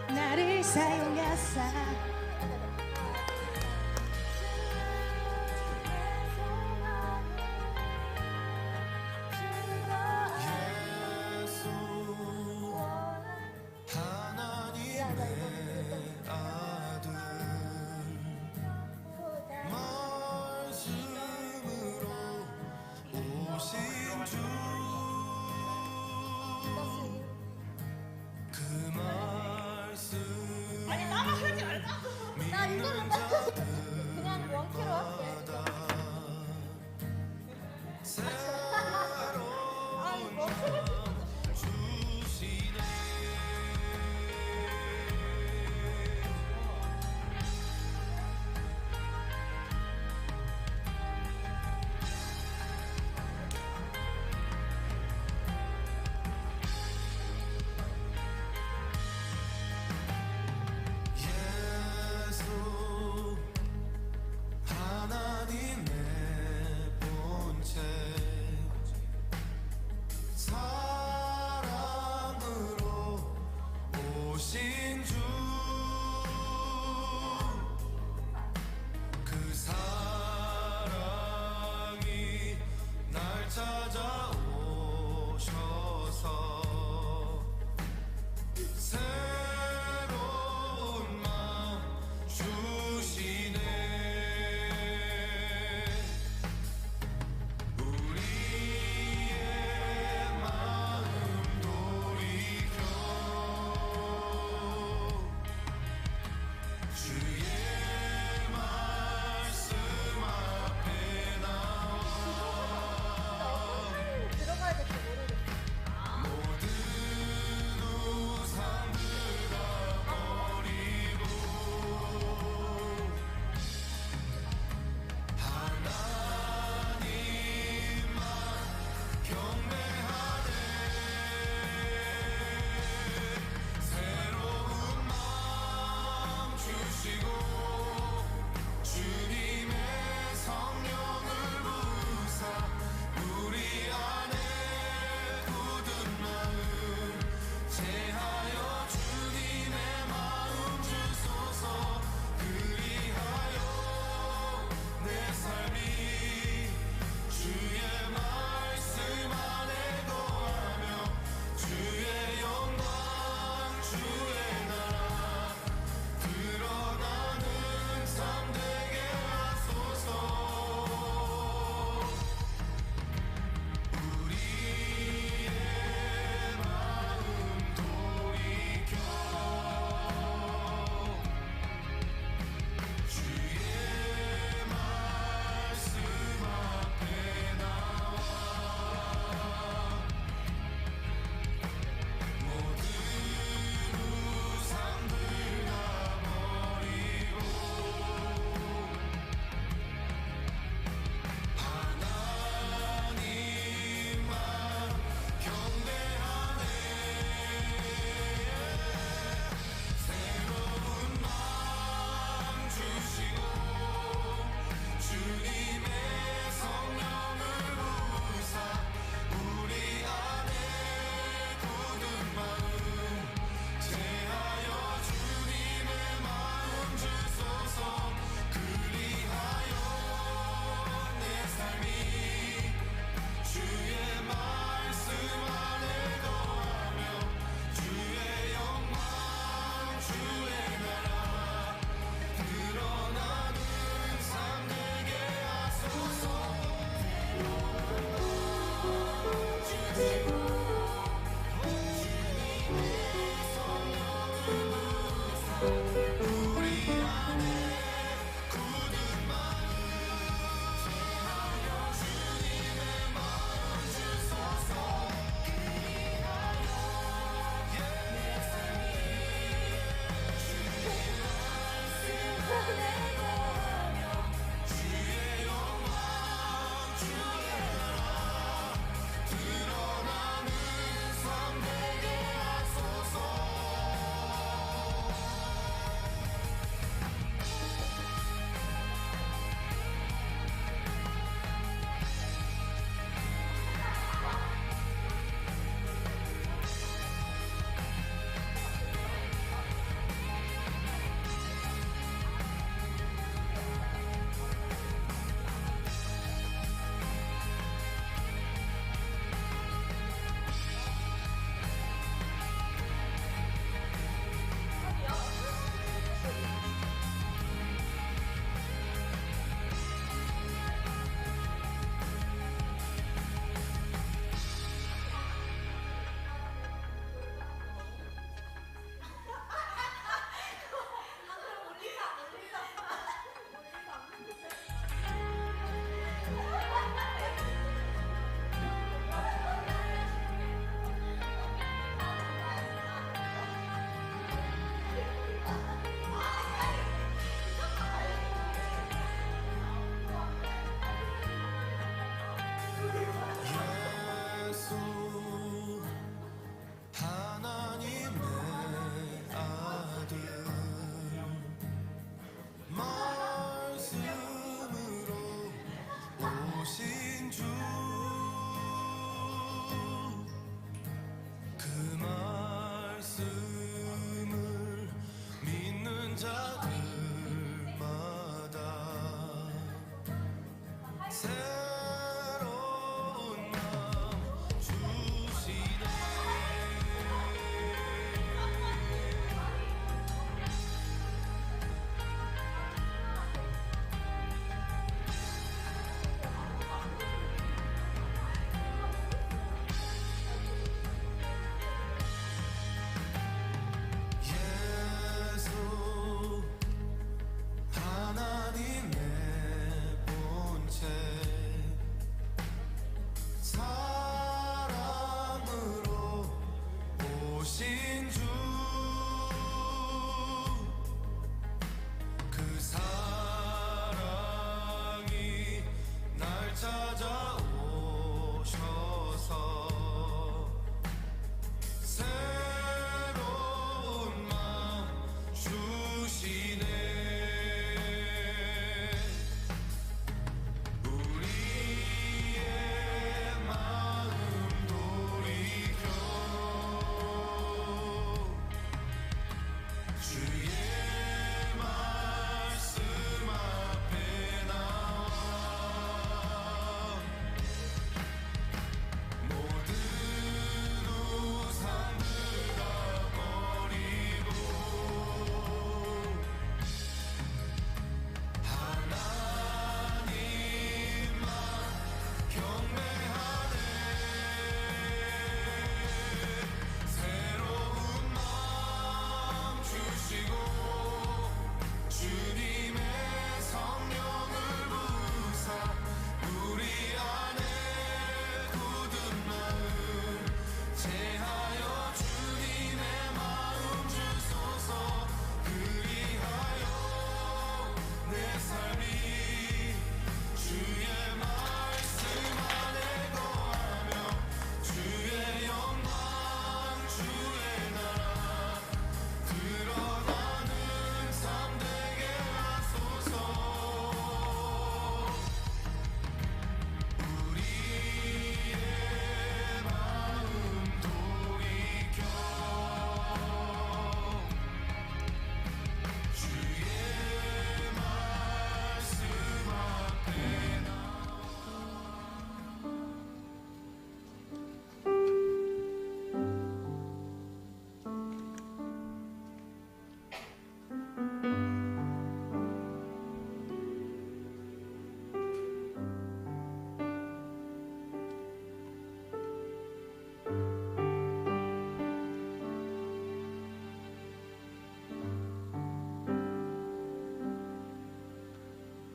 나를 사용하사 아니 나만 하지 말자. 나 이걸로 그냥 원키로 할게. 아니 뭐 들어가야 될지 모르겠어.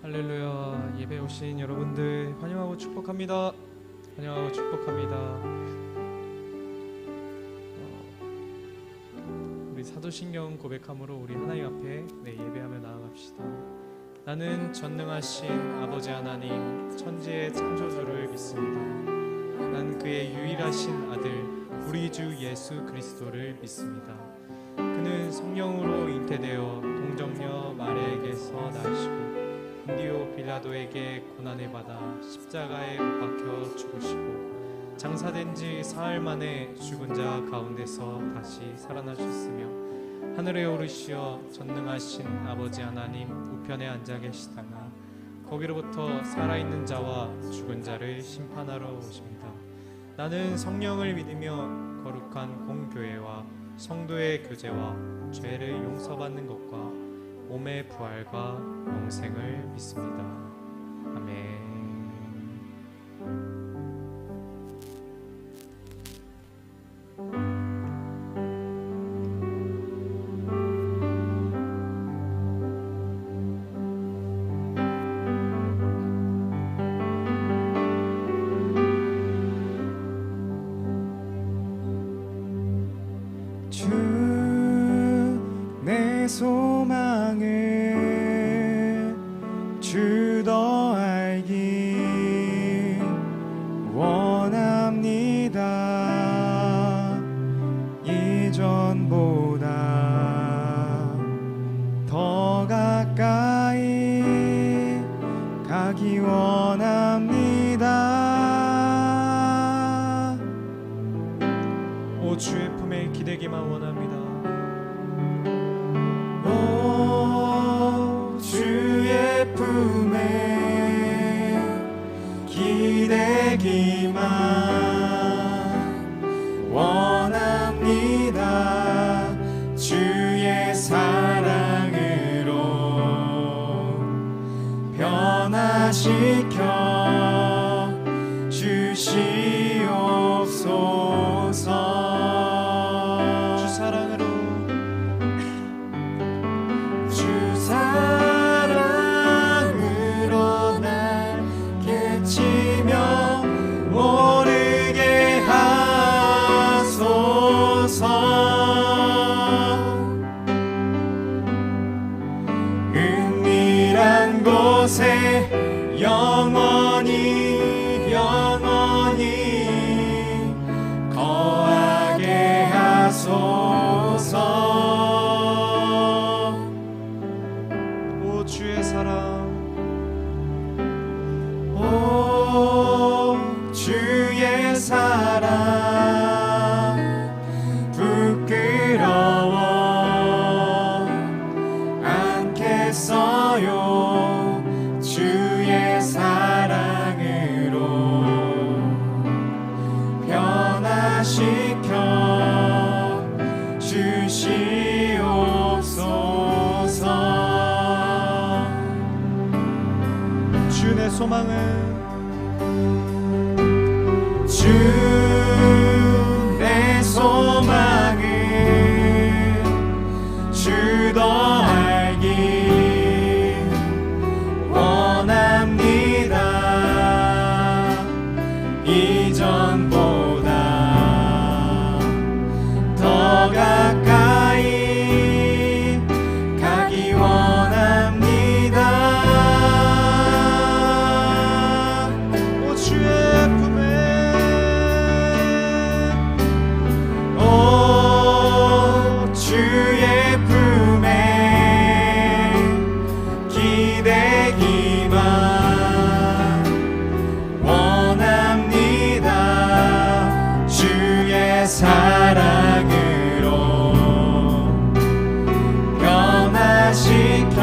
할렐루야. 예배 오신 여러분들 환영하고 축복합니다. 환영하고 축복합니다. 우리 사도신경 고백함으로 우리 하나님 앞에 예배하며 나아갑시다. 나는 전능하신 아버지 하나님 천지의 창조주를 믿습니다. 난 그의 유일하신 아들 우리 주 예수 그리스도를 믿습니다. 그는 성령으로 잉태되어 동정녀 마리아에게서 나시고 본디오 빌라도에게 고난을 받아 십자가에 못 박혀 죽으시고 장사된 지 사흘 만에 죽은 자 가운데서 다시 살아나셨으며 하늘에 오르시어 전능하신 아버지 하나님 우편에 앉아 계시다가 거기로부터 살아있는 자와 죽은 자를 심판하러 오십니다. 나는 성령을 믿으며 거룩한 공교회와 성도의 교제와 죄를 용서받는 것과 몸의 부활과 영생을 믿습니다. 아멘. 주 내 소망을 주 더 알기 원합니다. 이전보다 더 가까이 가기 원합니다. 오 주의 품에 기대기만 원합니다. 오 주의 품에 기대기만 원합니다. 주의 사랑으로 변화시켜 주시옵소서. 은밀한 곳에 영원히 거하게 하소서. 오 주의 사랑, 오 주의 사랑 부끄러워 않겠어요. 주의 사랑으로 변화시켜 주시옵소서. 주 내 소망은 주 내 소망은 주 주 더 알기 원합니다. 이전보다 더 가까이 가기 원합니다. 오 주의 품에 오 주의 품에 기대기만 원합니다. 주의 사랑으로 변화시켜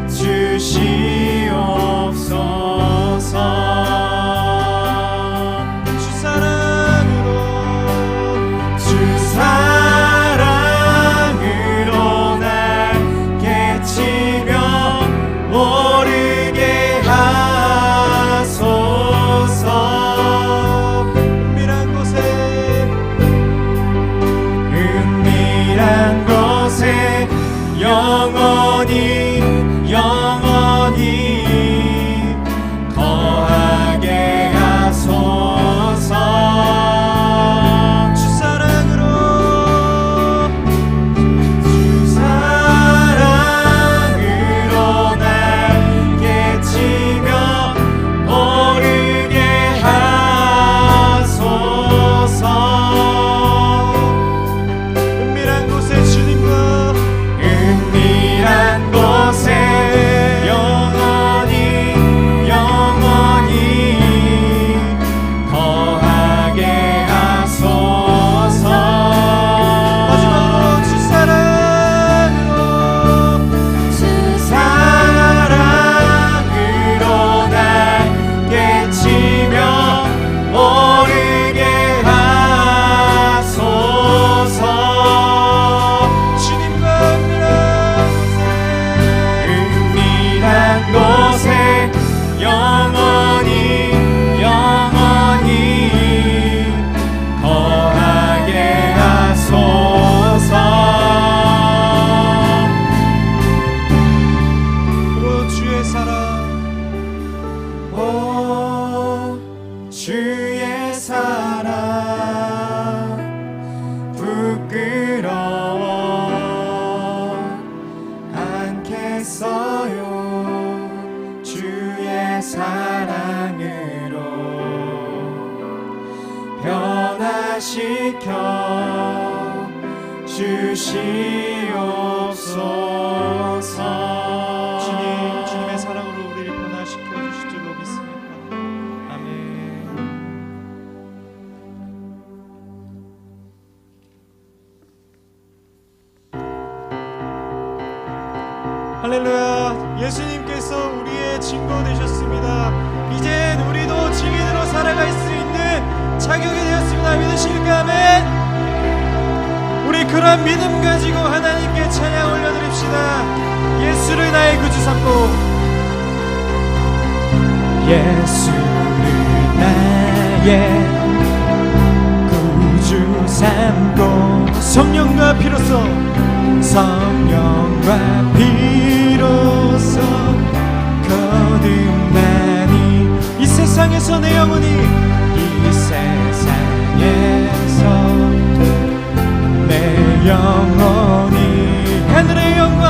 주시옵소서. 주 사랑으로 주 사랑으로 날 깨치며 모르게 하소서. 은밀한 곳에 은밀한 곳에 영원히 거하게 하소서. 주 사랑으로 주 사랑으로 날 깨치며 모르게 하소서. 은밀한 곳에 주님과 은밀한 곳에 영원히 거하게 하소서. 마지막으로 주 사랑으로 주 사랑으로 날 깨치며 모르게 하소서. 주님과 은밀한 곳에 영원히 거하게 하소서. 오 주의 사랑 오 주의 사랑 부끄러워 않겠어요. 주의 사랑으로 변화시켜 주시옵소서. 주님의 사랑으로 우리를 변화시켜 주실 줄로 믿습니다. 아멘. 할렐루야. 예수님께서 우리의 증거 되셨습니다. 이젠 우리도 증인으로 살아갈 수 있는 자격이 되었습니다. 믿으십니까? 아멘. 우리 그런 믿음 가지고 하나님께 찬양 올려드립시다. 예수를 나의 구주 삼고 예수를 나의 구주 삼고 성령과 피로써 성령과 비로소 거듭나니 이 세상에서 내 영혼이 이 세상에서 내 영혼이 하늘의 영광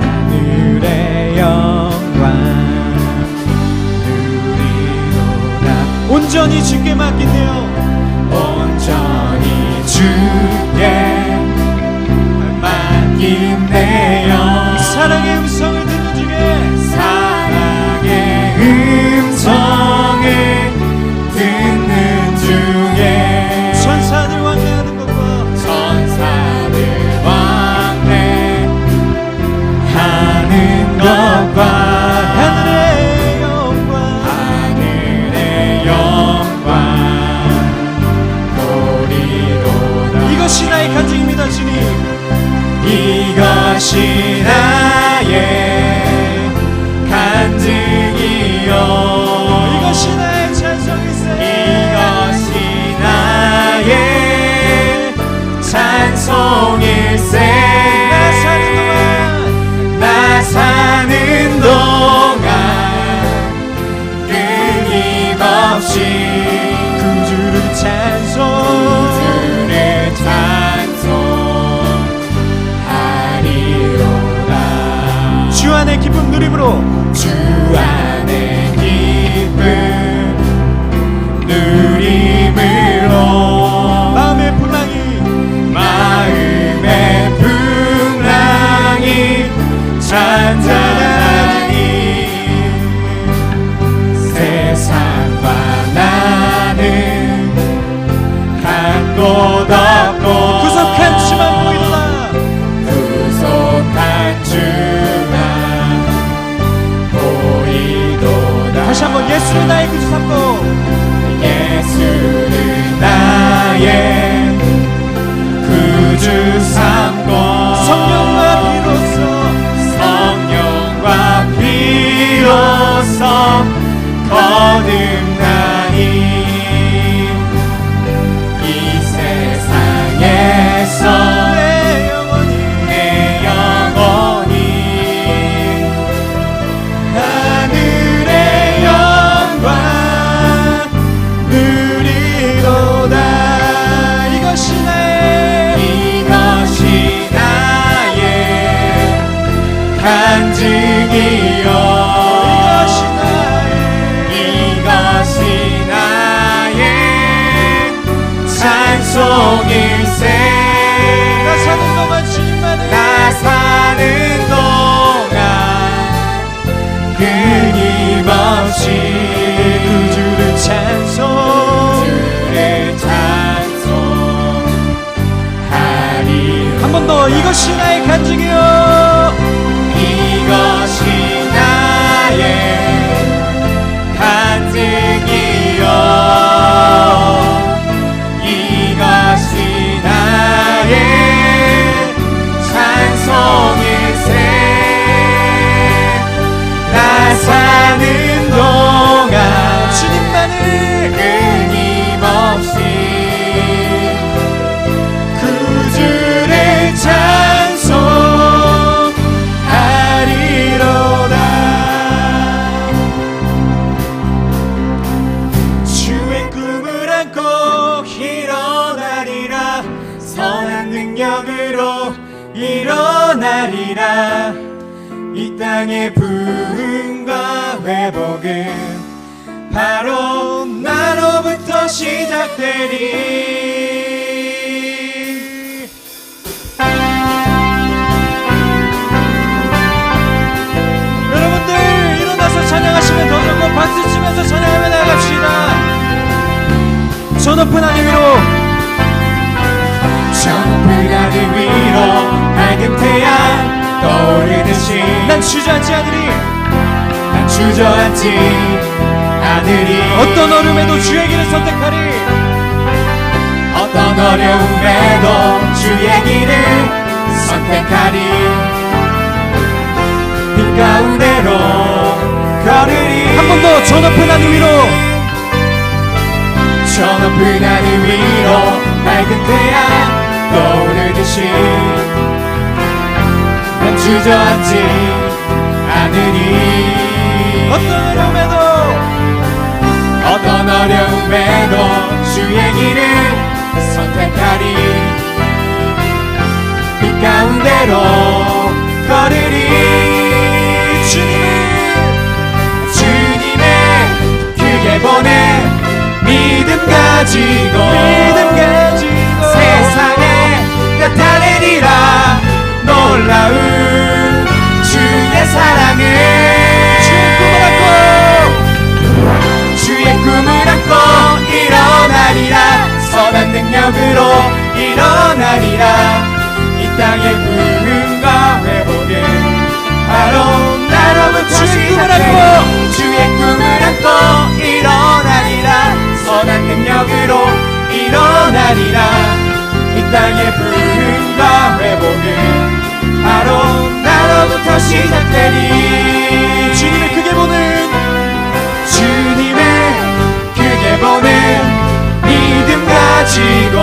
하늘의 영광 누리도다. 온전히 주께 맡긴대요. 온전히 주께 맡긴대요. 사랑의 음성을 듣는 중에 사랑의 음성을 듣는 중에 천사들 왕래하는 것과 천사들 왕래하는 것과 하늘의 영광 보리도다. 이것이 나의 간증입니다. 주님 이것이 나의 간증이요 이것이 나의 찬송일세. 이것이 나의 찬송일 힘으로 주 안에 기쁨 누림으로 마음의 풍랑이 잔잔하니 세상과 나는 한 곳 없고 구속한 주만 보이도다 구속한 주만 보이도다 다시 한번 예수를 나의 구주 삼고 예수를 나의 구주 삼고 성령과 비로소 거듭나니 이 세상에서 내 영혼이 하늘의 영광 누리도다 이것이 나의 간증이요 이것이 나의 찬송일세 나 사는 동안 주님만을 나 사는 동안 끊임없이 구주를 찬송 찬송하리 한 번 더 이것이 나의 간증이요 이것이 나의 간증이요 이것이 나의 찬송일세 나 사는 동안 주님만을 끊임없이 구주를 찬송하리로다 주의 꿈을 안고 일어나리라 선한 능력으로 일어나리라 이 땅의 부흥과 회복은 바로 나로부터 시작되리 여러분들 일어나서 찬양하시면 더 좋고 박수 치면서 찬양하며 나갑시다 저 높은 하늘 위로 저 높은 하늘 위로 밝은 태양 떠오르듯이 난 주저앉지 않으리 난 주저앉지 않으리 어떤 어려움에도 주의 길을 선택하리 어떤 어려움에도 주의 길을 선택하리 빛 가운데로 걸으리 한 번 더 저 높은 하늘 위로 저 높은 하늘 위로 밝은 태양 떠오르듯이 난 주저앉지 않으리 어떤 어려움에도 주의 길을 선택하리 빛 가운데로 걸으리 주님의 크게 보내 믿음 가지고 세상에 나타내리라 놀라운 주의 사랑을 주의 꿈을 안고 일어나리라 선한 능력으로 일어나리라 이 땅의 부흥과 회복은 바로 나로부터 시작되리 주의 꿈을 안고 일어나리라 선한 능력으로 일어나리라 이 땅의 부흥과 회복은 바로 나로부터 시작되리 주님의 크게 보는 믿음 가지고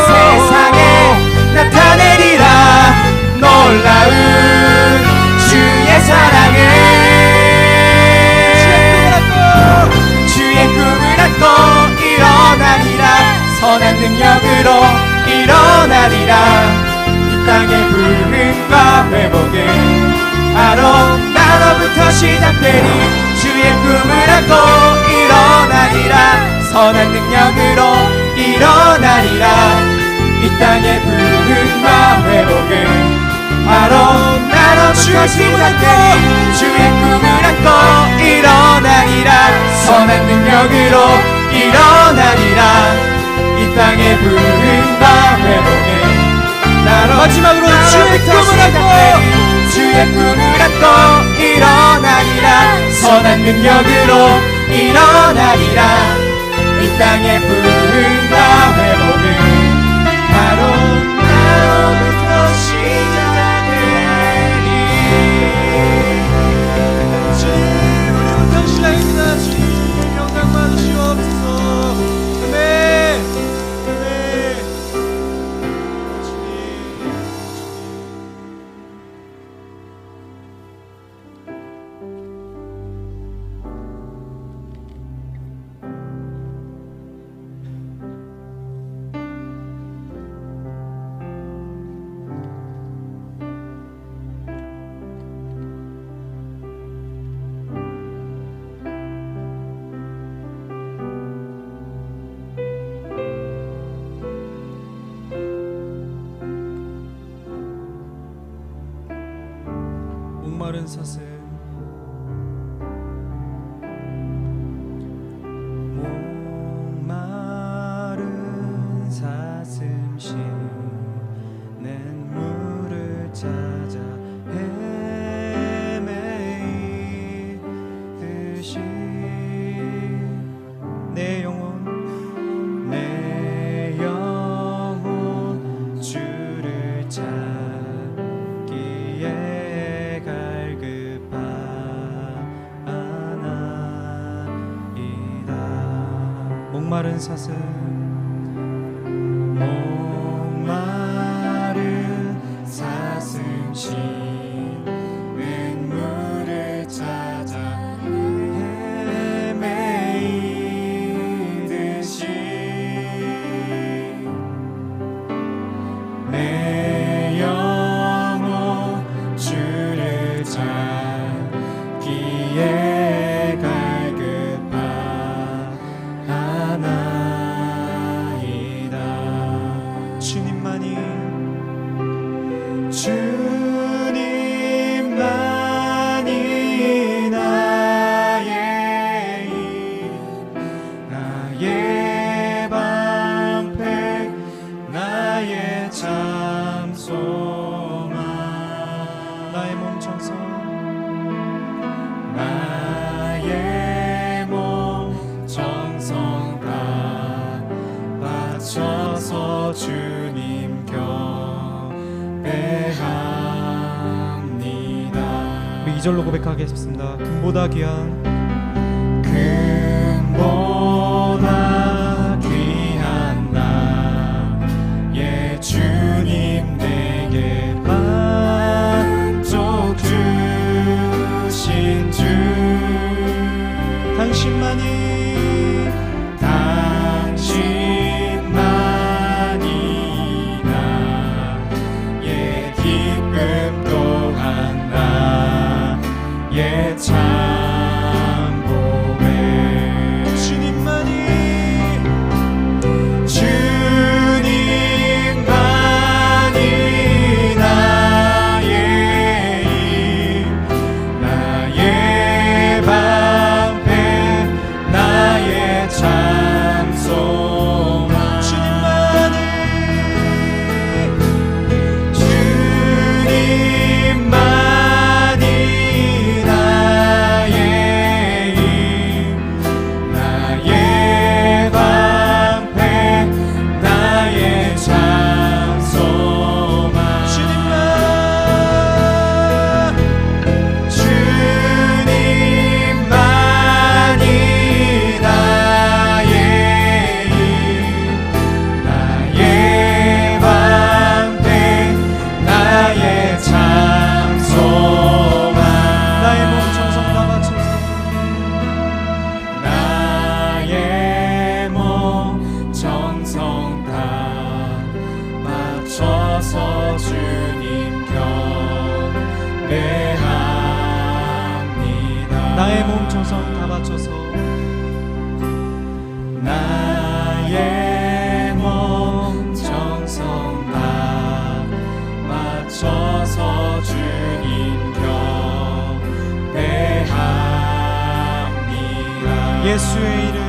세상에 나타내리라 놀라운 주의 사랑을 주의 꿈을 안고 일어나리라 선한 능력으로 일어나리라 이 되리 주의 꿈을 안고 일어나리라 선한 능력으로 일어나리라 이 땅의 부흥과 회복은 바로 나로부터 시작되리 주의 꿈을 안고 일어나리라 선한 능력으로 일어나리라 이 땅의 부흥과 회복은 마지막으로 주의 꿈을 안고 주의 꿈을 안고 일어나리라 선한 능력으로 일어나리라 이 땅의 부흥과 회복은 바로 나로부터 시작되리 주님 우리부터 시작입니다. 주님 영광 받으시옵소서. 아멘 아멘 주님 목마른 사슴 목마른 사슴 쉬는 물을 찾아 헤매이듯이 내 영혼 주를 찾기에 갈급하나이다. 목마른 사슴 목마른 사슴 쉬는 물을 찾아 헤매이듯이 내 영혼 주를 찾기에 갈급하나이다. 주님만이 나의 힘 나의 방패 나의 참 소망 나의 몸 청소 나의 몸 정성 다 바쳐서 주님 경배합니다. 우리 2절로 고백하겠습니다. 금보다 귀한 금보다 귀한 나의 주님 내게 만족 주신 주 당신만이 나의 기쁨 또한 나의 참 보배 주님만이 나의 힘 나의 방패 나의 참 소망 주님만이 나의 힘 나의 방패 나의 참 소망 주님만이 나의 힘 나의 방패 나의 참 소망 나의 몸 정성 다 바쳐서 나의 몸 정성 다 바쳐서 주님 경배합니다. 맞춰서 나의 몸 정성 다 맞춰서 주님 경배합니다. 예수의 이름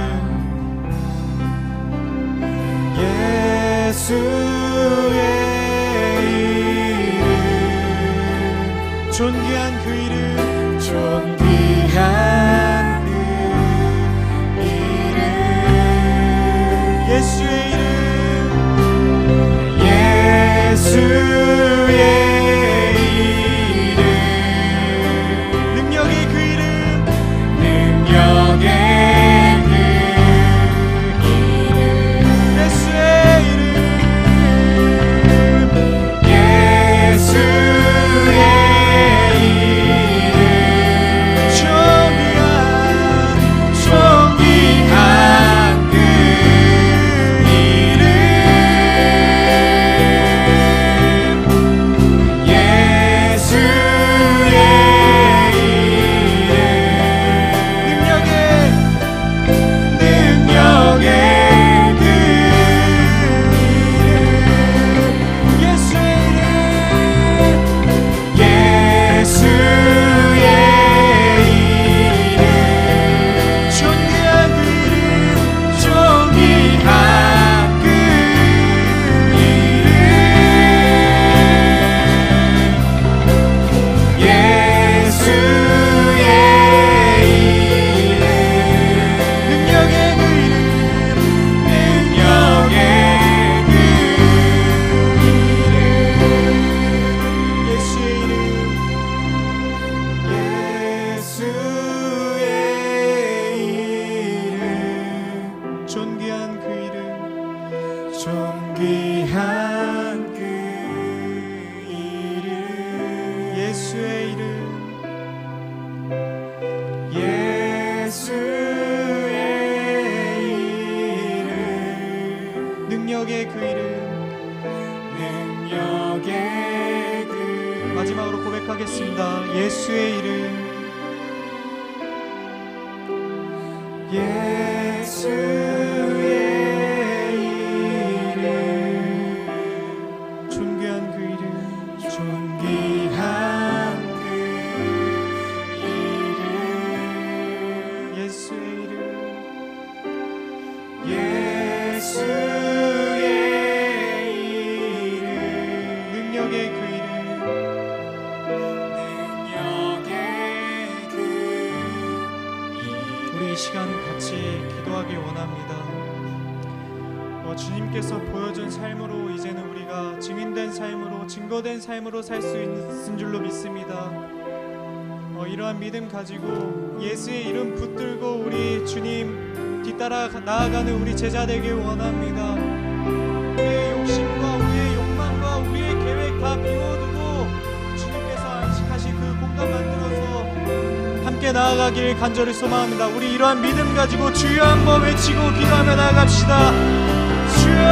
예수의 이름 존귀한 그 이름 존귀한 그 이름 예수의 이름 예수의 이름 능력의 그 이름 능력의 그 이름 예수의 이름 예수의 이름 존귀한 그 이름 예수의 이름 능력의 그 이름 예수의 이름 예수의 이름 존귀한 그 이름 존귀한 그 이름 예수의 이름 능력의 그 이름 능력의 그 예수의 이름 예수의 이름 존귀한 그 이름 존귀한 그 이름 예수의 이름 예수의 이름 능력의 그 이름 능력의 그 마지막으로 고백하겠습니다. 예수의 이름 예수의 이름 존귀한 그 이름 존귀한 그 이름 예수의 이름 예수의 이름 능력의 그 이름 능력의 그 우리 이 시간 같이 기도하기 원합니다. 주님께서 보여준 삶으로 이제는 우리가 증인된 삶으로 증거된 삶으로 살 수 있는 줄로 믿습니다. 이러한 믿음 가지고 예수의 이름 붙들고 우리 주님 뒤따라 나아가는 우리 제자 되길 원합니다. 우리의 욕심과 우리의 욕망과 우리의 계획 다 비워두고 주님께서 안식하신 그 공간 만들어서 함께 나아가길 간절히 소망합니다. 우리 이러한 믿음 가지고 주여 한번 외치고 기도하며 나아갑시다. 주여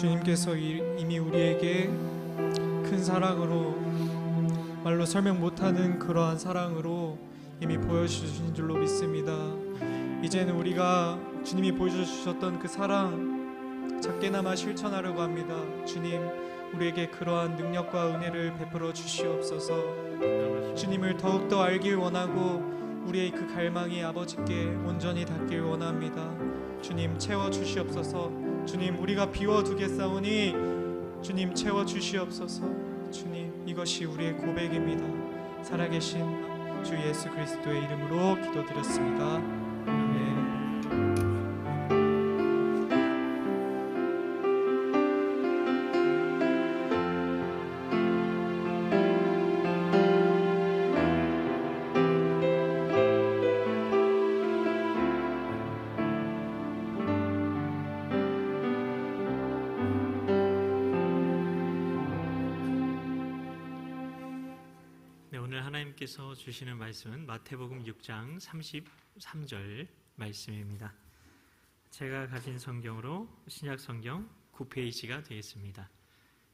주님께서 이미 우리에게 큰 사랑으로, 말로 설명 못하는 그러한 사랑으로 이미 보여주신 줄로 믿습니다. 이제는 우리가 주님이 보여주셨던 그 사랑 작게나마 실천하려고 합니다. 주님, 우리에게 그러한 능력과 은혜를 베풀어 주시옵소서. 주님을 더욱더 알길 원하고 우리의 그 갈망이 아버지께 온전히 닿길 원합니다. 주님, 채워 주시옵소서. 주님, 우리가 비워두겠사오니 주님 채워 주시옵소서. 주님, 이것이 우리의 고백입니다. 살아계신 주 예수 그리스도의 이름으로 기도드렸습니다. 아멘. 오늘 하나님께서 주시는 말씀은 마태복음 6장 33절 말씀입니다. 제가 가진 성경으로 신약성경 9페이지가 되겠습니다.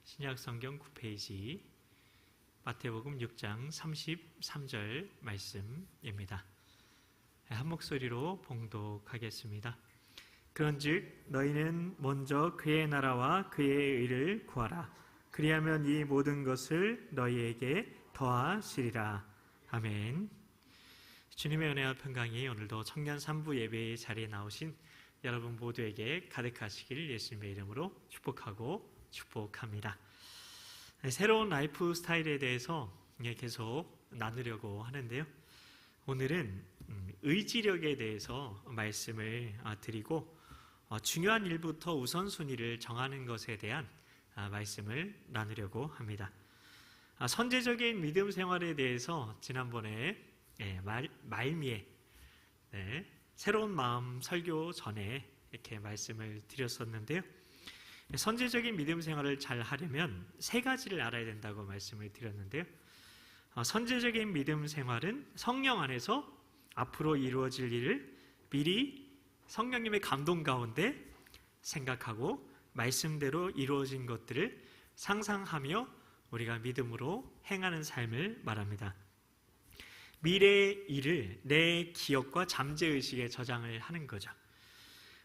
신약성경 9페이지 마태복음 6장 33절 말씀입니다. 한 목소리로 봉독하겠습니다. 그런즉 너희는 먼저 그의 나라와 그의 의를 구하라. 그리하면 이 모든 것을 너희에게 더하시리라. 아멘. 주님의 은혜와 평강이 오늘도 청년 3부 예배의 자리에 나오신 여러분 모두에게 가득하시길 예수님의 이름으로 축복합니다. 새로운 라이프 스타일에 대해서 계속 나누려고 하는데요. 오늘은 의지력에 대해서 말씀을 드리고 중요한 일부터 우선순위를 정하는 것에 대한 말씀을 나누려고 합니다. 선제적인 믿음 생활에 대해서 지난번에 말미에 새로운 마음 설교 전에 이렇게 말씀을 드렸었는데요. 선제적인 믿음 생활을 잘 하려면 세 가지를 알아야 된다고 말씀을 드렸는데요. 선제적인 믿음 생활은 성령 안에서 앞으로 이루어질 일을 미리 성령님의 감동 가운데 생각하고 말씀대로 이루어진 것들을 상상하며 우리가 믿음으로 행하는 삶을 말합니다. 미래의 일을 내 기억과 잠재의식에 저장을 하는 거죠.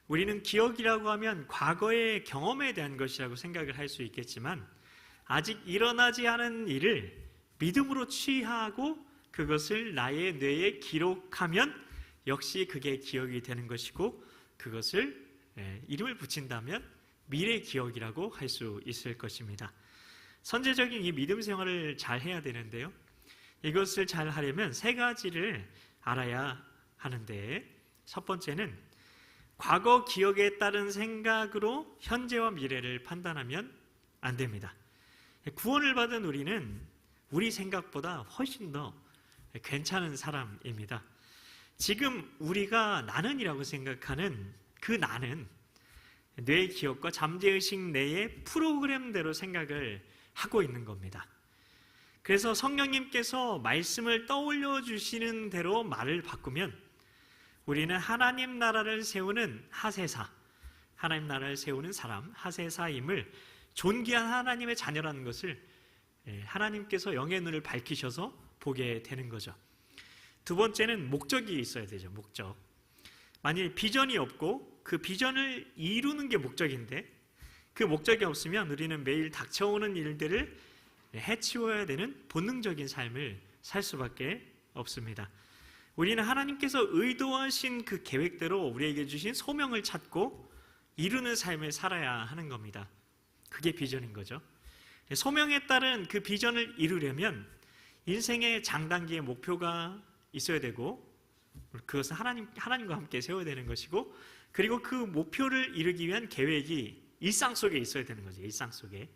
우리는 기억이라고 하면 과거의 경험에 대한 것이라고 생각을 할 수 있겠지만 아직 일어나지 않은 일을 믿음으로 취하고 그것을 나의 뇌에 기록하면 역시 그게 기억이 되는 것이고 그것을 이름을 붙인다면 미래 기억이라고 할 수 있을 것입니다. 선제적인 이 믿음 생활을 잘 해야 되는데요. 이것을 잘 하려면 세 가지를 알아야 하는데 첫 번째는 과거 기억에 따른 생각으로 현재와 미래를 판단하면 안 됩니다. 구원을 받은 우리는 우리 생각보다 훨씬 더 괜찮은 사람입니다. 지금 우리가 나는이라고 생각하는 그 나는 뇌 기억과 잠재의식 내의 프로그램대로 생각을 하고 있는 겁니다. 그래서 성령님께서 말씀을 떠올려 주시는 대로 말을 바꾸면 우리는 하나님 나라를 세우는 하세사, 하나님 나라를 세우는 사람, 하세사임을 존귀한 하나님의 자녀라는 것을 하나님께서 영의 눈을 밝히셔서 보게 되는 거죠. 두 번째는 목적이 있어야 되죠. 목적. 만일 비전이 없고 그 비전을 이루는 게 목적인데 그 목적이 없으면 우리는 매일 닥쳐오는 일들을 해치워야 되는 본능적인 삶을 살 수밖에 없습니다. 우리는 하나님께서 의도하신 그 계획대로 우리에게 주신 소명을 찾고 이루는 삶을 살아야 하는 겁니다. 그게 비전인 거죠. 소명에 따른 그 비전을 이루려면 인생의 장단기의 목표가 있어야 되고 그것은 하나님과 함께 세워야 되는 것이고 그리고 그 목표를 이루기 위한 계획이 일상 속에 있어야 되는 거죠. 일상 속에.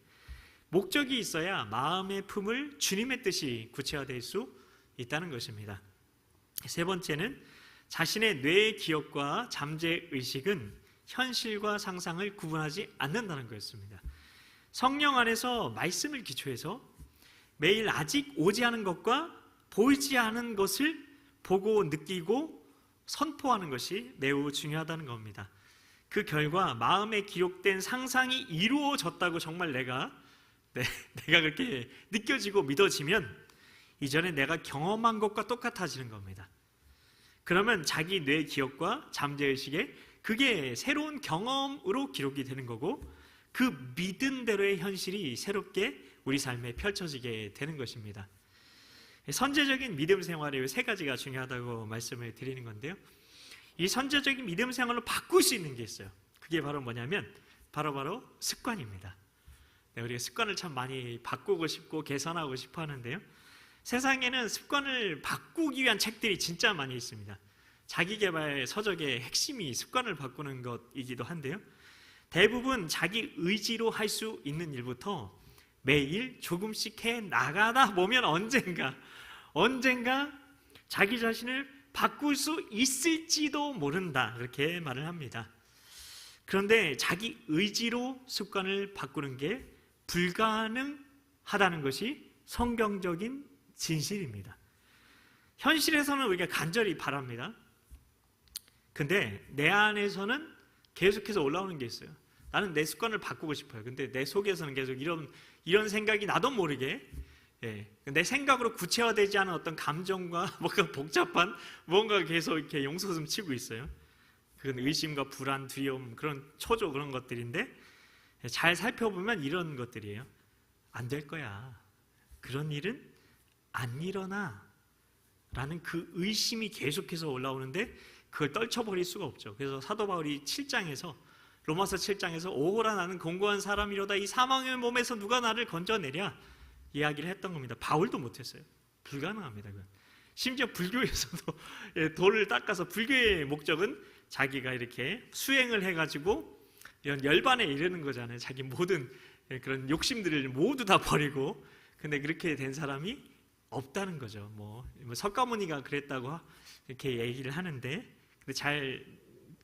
목적이 있어야 마음의 품을 주님의 뜻이 구체화될 수 있다는 것입니다. 세 번째는 자신의 뇌의 기억과 잠재의식은 현실과 상상을 구분하지 않는다는 것입니다. 성령 안에서 말씀을 기초해서 매일 아직 오지 않은 것과 보이지 않은 것을 보고 느끼고 선포하는 것이 매우 중요하다는 겁니다. 그 결과 마음에 기록된 상상이 이루어졌다고 정말 내가 그렇게 느껴지고 믿어지면 이전에 내가 경험한 것과 똑같아지는 겁니다. 그러면 자기 뇌 기억과 잠재의식에 그게 새로운 경험으로 기록이 되는 거고, 그 믿은 대로의 현실이 새롭게 우리 삶에 펼쳐지게 되는 것입니다. 선제적인 믿음 생활의 세 가지가 중요하다고 말씀을 드리는 건데요, 이 선제적인 믿음 생활로 바꿀 수 있는 게 있어요. 그게 바로 뭐냐면 바로 습관입니다. 우리가 습관을 참 많이 바꾸고 싶고 개선하고 싶어 하는데요, 세상에는 습관을 바꾸기 위한 책들이 진짜 많이 있습니다. 자기계발 서적의 핵심이 습관을 바꾸는 것이기도 한데요, 대부분 자기 의지로 할 수 있는 일부터 매일 조금씩 해 나가다 보면 언젠가 자기 자신을 바꿀 수 있을지도 모른다, 그렇게 말을 합니다. 그런데 자기 의지로 습관을 바꾸는 게 불가능하다는 것이 성경적인 진실입니다. 현실에서는 우리가 간절히 바랍니다. 근데 내 안에서는 계속해서 올라오는 게 있어요. 나는 내 습관을 바꾸고 싶어요. 근데 내 속에서는 계속 이런 생각이 나도 모르게, 내 생각으로 구체화되지 않은 어떤 감정과 뭔가 복잡한 뭔가 계속 이렇게 용솟음 치고 있어요. 그건 의심과 불안, 두려움, 그런 초조, 그런 것들인데, 잘 살펴보면 이런 것들이에요. 안 될 거야. 그런 일은 안 일어나. 라는 그 의심이 계속해서 올라오는데 그걸 떨쳐버릴 수가 없죠. 그래서 사도 바울이 로마서 7장에서 오호라 나는 공고한 사람이로다, 이 사망의 몸에서 누가 나를 건져내랴, 이야기를 했던 겁니다. 바울도 못했어요. 불가능합니다. 그건. 심지어 불교에서도 돌을 닦아서, 불교의 목적은 자기가 이렇게 수행을 해가지고 이런 열반에 이르는 거잖아요. 자기 모든 그런 욕심들을 모두 다 버리고. 근데 그렇게 된 사람이 없다는 거죠. 뭐 석가모니가 그랬다고 이렇게 얘기를 하는데, 근데 잘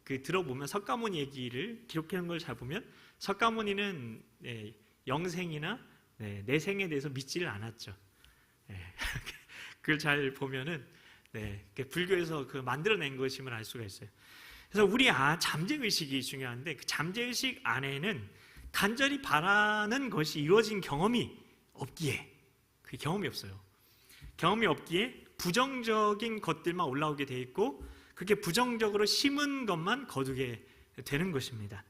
들어보면 석가모니 얘기를 기록하는 걸 잘 보면 석가모니는 영생이나 내생에 대해서 믿지를 않았죠. 그걸 잘 보면은 불교에서 그 만들어낸 것임을 알 수가 있어요. 그래서 우리 잠재의식이 중요한데, 그 잠재의식 안에는 간절히 바라는 것이 이루어진 경험이 없기에, 그 경험이 없어요. 경험이 없기에 부정적인 것들만 올라오게 돼 있고, 그렇게 부정적으로 심은 것만 거두게 되는 것입니다.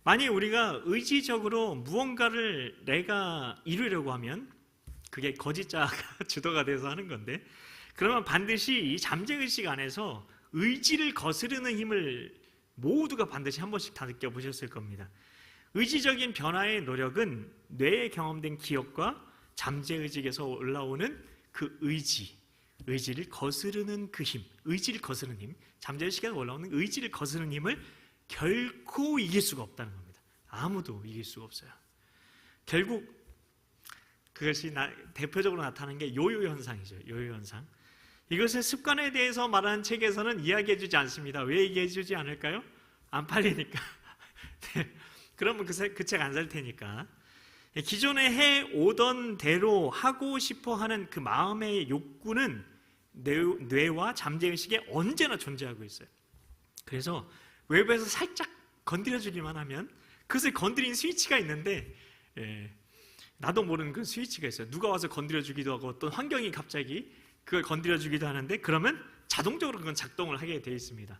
만약 우리가 의지적으로 무언가를 내가 이루려고 하면 그게 거짓자가 주도가 돼서 하는 건데, 그러면 반드시 이 잠재의식 안에서 의지를 거스르는 힘을 모두가 반드시 한 번씩 다 느껴보셨을 겁니다. 의지적인 변화의 노력은 뇌에 경험된 기억과 잠재의식에서 올라오는 그 의지를 거스르는 그 힘, 의지를 거스르는 힘, 잠재의식에서 올라오는 의지를 거스르는 힘을 결코 이길 수가 없다는 겁니다. 아무도 이길 수가 없어요. 결국 그것이 대표적으로 나타나는 게 요요 현상이죠. 요요 현상. 이것의 습관에 대해서 말하는 책에서는 이야기해주지 않습니다. 왜 얘기해주지 않을까요? 안 팔리니까. 그러면 그 책 안 살 테니까. 기존에 해오던 대로 하고 싶어하는 그 마음의 욕구는 뇌와 잠재의식에 언제나 존재하고 있어요. 그래서 외부에서 살짝 건드려주기만 하면, 그것을 건드린 스위치가 있는데, 나도 모르는 그 스위치가 있어요. 누가 와서 건드려주기도 하고 어떤 환경이 갑자기 그걸 건드려주기도 하는데, 그러면 자동적으로 그건 작동을 하게 되어 있습니다.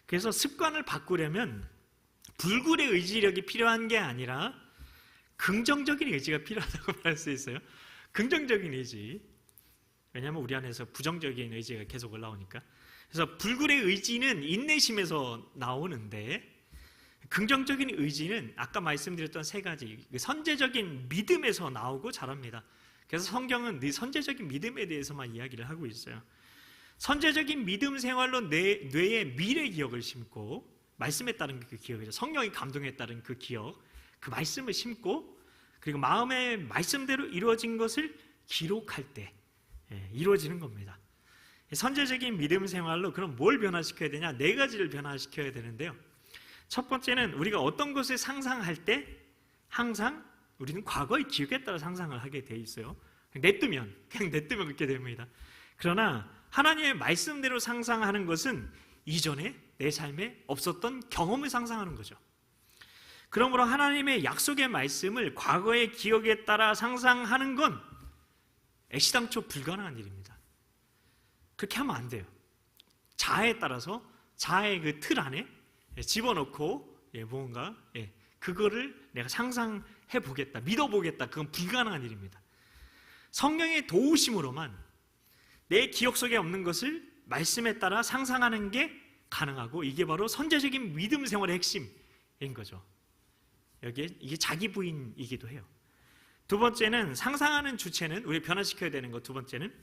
그래서 습관을 바꾸려면 불굴의 의지력이 필요한 게 아니라 긍정적인 의지가 필요하다고 말할 수 있어요. 긍정적인 의지. 왜냐하면 우리 안에서 부정적인 의지가 계속 올라오니까. 그래서 불굴의 의지는 인내심에서 나오는데, 긍정적인 의지는 아까 말씀드렸던 세 가지 선제적인 믿음에서 나오고 자랍니다. 그래서 성경은 네 선제적인 믿음에 대해서만 이야기를 하고 있어요. 선제적인 믿음 생활로 뇌에 미래 기억을 심고, 말씀에 따른 그 기억이죠. 성령의 감동에 따른 그 기억, 그 말씀을 심고, 그리고 마음의 말씀대로 이루어진 것을 기록할 때 이루어지는 겁니다. 선제적인 믿음 생활로 그럼 뭘 변화시켜야 되냐? 네 가지를 변화시켜야 되는데요. 첫 번째는 우리가 어떤 것을 상상할 때 항상 우리는 과거의 기억에 따라 상상을 하게 돼 있어요. 그냥 냅두면 그렇게 됩니다. 그러나 하나님의 말씀대로 상상하는 것은 이전에 내 삶에 없었던 경험을 상상하는 거죠. 그러므로 하나님의 약속의 말씀을 과거의 기억에 따라 상상하는 건 애시당초 불가능한 일입니다. 그렇게 하면 안 돼요. 자아에 따라서 자아의 그 틀 안에 집어넣고 무언가 그거를 내가 상상해 보겠다, 믿어보겠다, 그건 불가능한 일입니다. 성령의 도우심으로만 내 기억 속에 없는 것을 말씀에 따라 상상하는 게 가능하고, 이게 바로 선제적인 믿음 생활의 핵심인 거죠. 여기에 이게 자기 부인이기도 해요. 두 번째는 상상하는 주체는, 우리 변화시켜야 되는 거 두 번째는,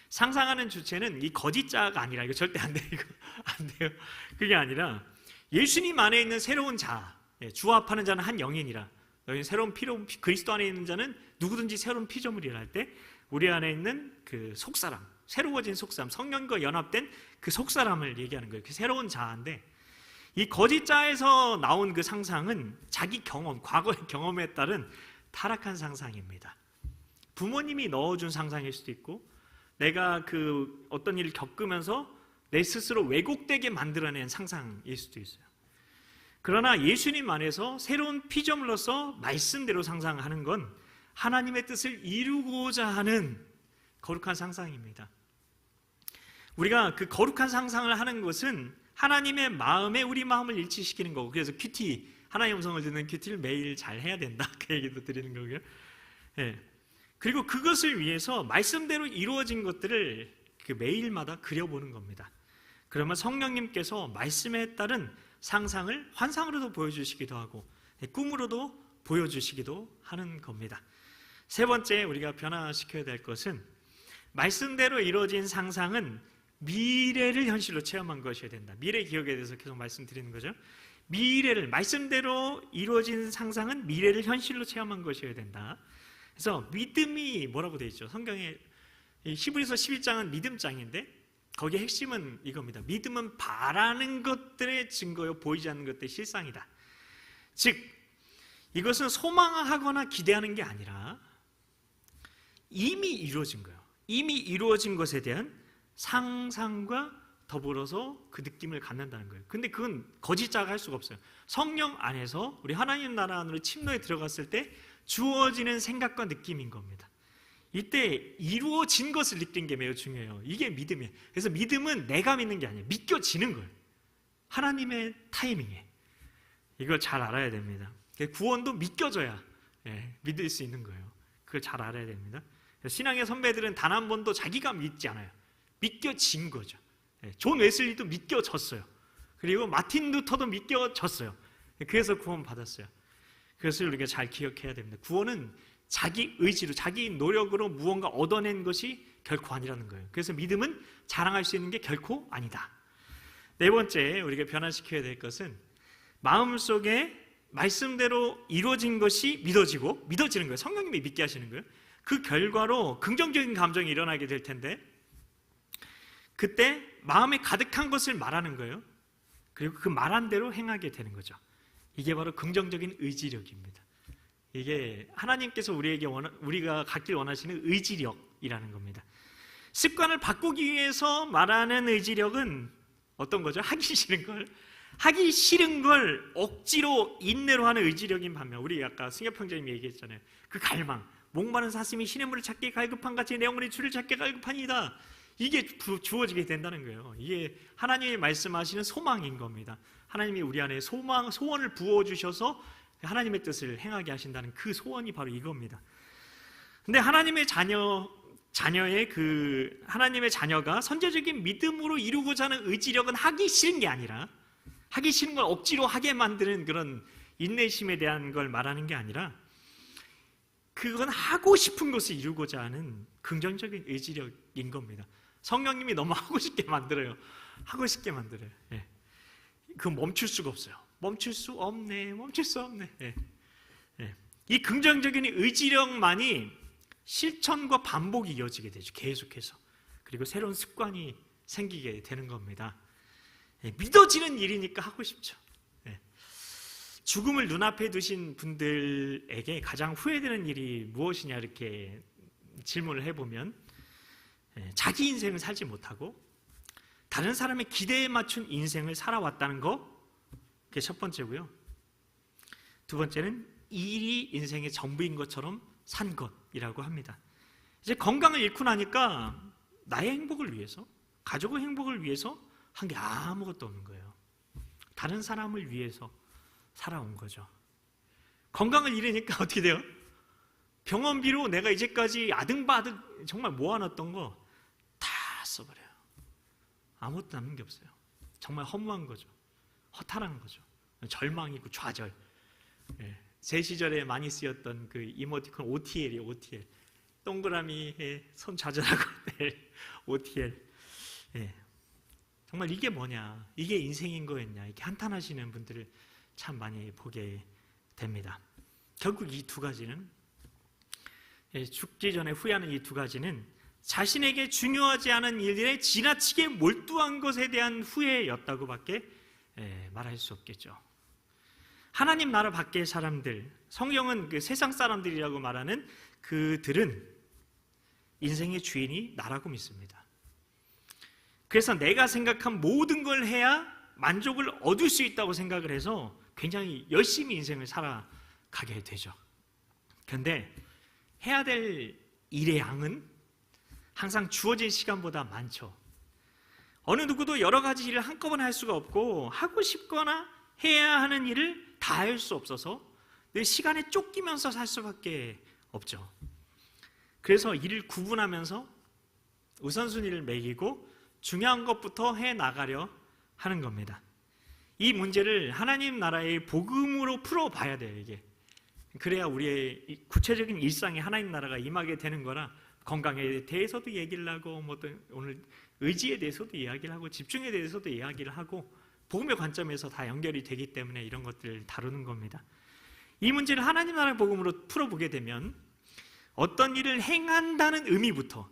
상상하는 주체는 이 거짓 자아가 아니라, 이거 절대 안 돼요. 이거 안 돼요. 그게 아니라 예수님 안에 있는 새로운 자아, 주와 합하는 자는 한 영이니라. 너희 새로운 피로, 그리스도 안에 있는 자는 누구든지 새로운 피조물이라 할 때, 우리 안에 있는 그 속사람, 새로워진 속사람, 성령과 연합된 그 속사람을 얘기하는 거예요. 그 새로운 자아인데, 이 거짓 자에서 나온 그 상상은 자기 경험, 과거의 경험에 따른 타락한 상상입니다. 부모님이 넣어준 상상일 수도 있고, 내가 그 어떤 일을 겪으면서 내 스스로 왜곡되게 만들어낸 상상일 수도 있어요. 그러나 예수님 안에서 새로운 피조물로서 말씀대로 상상하는 건 하나님의 뜻을 이루고자 하는 거룩한 상상입니다. 우리가 그 거룩한 상상을 하는 것은 하나님의 마음에 우리 마음을 일치시키는 거고, 그래서 큐티, 하나님의 음성을 듣는 큐티를 매일 잘 해야 된다, 그 얘기도 드리는 거고요. 그리고 그것을 위해서 말씀대로 이루어진 것들을 그 매일마다 그려보는 겁니다. 그러면 성령님께서 말씀에 따른 상상을 환상으로도 보여주시기도 하고 꿈으로도 보여주시기도 하는 겁니다. 세 번째 우리가 변화시켜야 될 것은, 말씀대로 이루어진 상상은 미래를 현실로 체험한 것이어야 된다. 미래 기억에 대해서 계속 말씀드리는 거죠. 미래를, 말씀대로 이루어진 상상은 미래를 현실로 체험한 것이어야 된다. 그래서 믿음이 뭐라고 되어 있죠? 성경에 히브리서 11장은 믿음장인데, 거기에 핵심은 이겁니다. 믿음은 바라는 것들의 증거요, 보이지 않는 것들의 실상이다. 즉, 이것은 소망하거나 기대하는 게 아니라 이미 이루어진 거예요. 이미 이루어진 것에 대한 상상과 더불어서 그 느낌을 갖는다는 거예요. 근데 그건 거짓 자가 할 수가 없어요. 성령 안에서 우리 하나님 나라 안으로 침노에 들어갔을 때 주어지는 생각과 느낌인 겁니다. 이때 이루어진 것을 느낀 게 매우 중요해요. 이게 믿음이에요. 그래서 믿음은 내가 믿는 게 아니에요. 믿겨지는 거예요. 하나님의 타이밍에. 이걸 잘 알아야 됩니다. 구원도 믿겨져야 믿을 수 있는 거예요. 그걸 잘 알아야 됩니다. 신앙의 선배들은 단 한 번도 자기가 믿지 않아요. 믿겨진 거죠. 존 웨슬리도 믿겨졌어요. 그리고 마틴 루터도 믿겨졌어요. 그래서 구원 받았어요. 그것을 우리가 잘 기억해야 됩니다. 구원은 자기 의지로, 자기 노력으로 무언가 얻어낸 것이 결코 아니라는 거예요. 그래서 믿음은 자랑할 수 있는 게 결코 아니다. 네 번째 우리가 변화시켜야 될 것은, 마음속에 말씀대로 이루어진 것이 믿어지는 거예요. 성령님이 믿게 하시는 거예요. 그 결과로 긍정적인 감정이 일어나게 될 텐데, 그때 마음에 가득한 것을 말하는 거예요. 그리고 그 말한 대로 행하게 되는 거죠. 이게 바로 긍정적인 의지력입니다. 이게 하나님께서 우리가 갖길 원하시는 의지력이라는 겁니다. 습관을 바꾸기 위해서 말하는 의지력은 어떤 거죠? 하기 싫은 걸 억지로 인내로 하는 의지력인 반면, 우리 아까 승엽형제님이 얘기했잖아요. 그 갈망, 목마른 사슴이 시냇 물을 찾기 갈급한 같이 내 영혼이 주를 찾기 갈급하니이다. 이게 주어지게 된다는 거예요. 이게 하나님이 말씀하시는 소망인 겁니다. 하나님이 우리 안에 소원을 부어주셔서 하나님의 뜻을 행하게 하신다는 그 소원이 바로 이겁니다. 근데 하나님의 자녀의 하나님의 자녀가 선제적인 믿음으로 이루고자 하는 의지력은 하기 싫은 게 아니라, 하기 싫은 걸 억지로 하게 만드는 그런 인내심에 대한 걸 말하는 게 아니라, 그건 하고 싶은 것을 이루고자 하는 긍정적인 의지력인 겁니다. 성령님이 너무 하고 싶게 만들어요. 그건 멈출 수가 없어요. 멈출 수 없네. 이 긍정적인 의지력만이 실천과 반복이 이어지게 되죠. 계속해서. 그리고 새로운 습관이 생기게 되는 겁니다. 믿어지는 일이니까 하고 싶죠. 죽음을 눈앞에 두신 분들에게 가장 후회되는 일이 무엇이냐 이렇게 질문을 해보면, 자기 인생을 살지 못하고 다른 사람의 기대에 맞춘 인생을 살아왔다는 거, 그게 첫 번째고요. 두 번째는 일이 인생의 전부인 것처럼 산 것이라고 합니다. 이제 건강을 잃고 나니까 나의 행복을 위해서, 가족의 행복을 위해서 한 게 아무것도 없는 거예요. 다른 사람을 위해서 살아온 거죠. 건강을 잃으니까 어떻게 돼요? 병원비로 내가 이제까지 아등바등 정말 모아놨던 거 다 써버려요. 아무것도 남는 게 없어요. 정말 허무한 거죠. 허탈한 거죠. 절망이고 좌절. 제 시절에 많이 쓰였던 그 이모티콘 OTL이에요. OTL. 동그라미에 손 좌절하고 OTL. 정말 이게 뭐냐, 이게 인생인 거였냐, 이렇게 한탄하시는 분들을 참 많이 보게 됩니다. 결국 이 두 가지는, 죽기 전에 후회하는 이 두 가지는 자신에게 중요하지 않은 일들에 지나치게 몰두한 것에 대한 후회였다고밖에 말할 수 없겠죠. 하나님 나라 밖의 사람들, 성경은 그 세상 사람들이라고 말하는 그들은 인생의 주인이 나라고 믿습니다. 그래서 내가 생각한 모든 걸 해야 만족을 얻을 수 있다고 생각을 해서 굉장히 열심히 인생을 살아가게 되죠. 그런데 해야 될 일의 양은 항상 주어진 시간보다 많죠. 어느 누구도 여러 가지 일을 한꺼번에 할 수가 없고, 하고 싶거나 해야 하는 일을 다 할 수 없어서 늘 시간에 쫓기면서 살 수밖에 없죠. 그래서 일을 구분하면서 우선순위를 매기고 중요한 것부터 해나가려 하는 겁니다. 이 문제를 하나님 나라의 복음으로 풀어봐야 돼요. 이게 그래야 우리의 구체적인 일상에 하나님 나라가 임하게 되는 거라, 건강에 대해서도 얘기를 하고, 오늘 의지에 대해서도 이야기를 하고, 집중에 대해서도 이야기를 하고, 복음의 관점에서 다 연결이 되기 때문에 이런 것들을 다루는 겁니다. 이 문제를 하나님 나라의 복음으로 풀어보게 되면 어떤 일을 행한다는 의미부터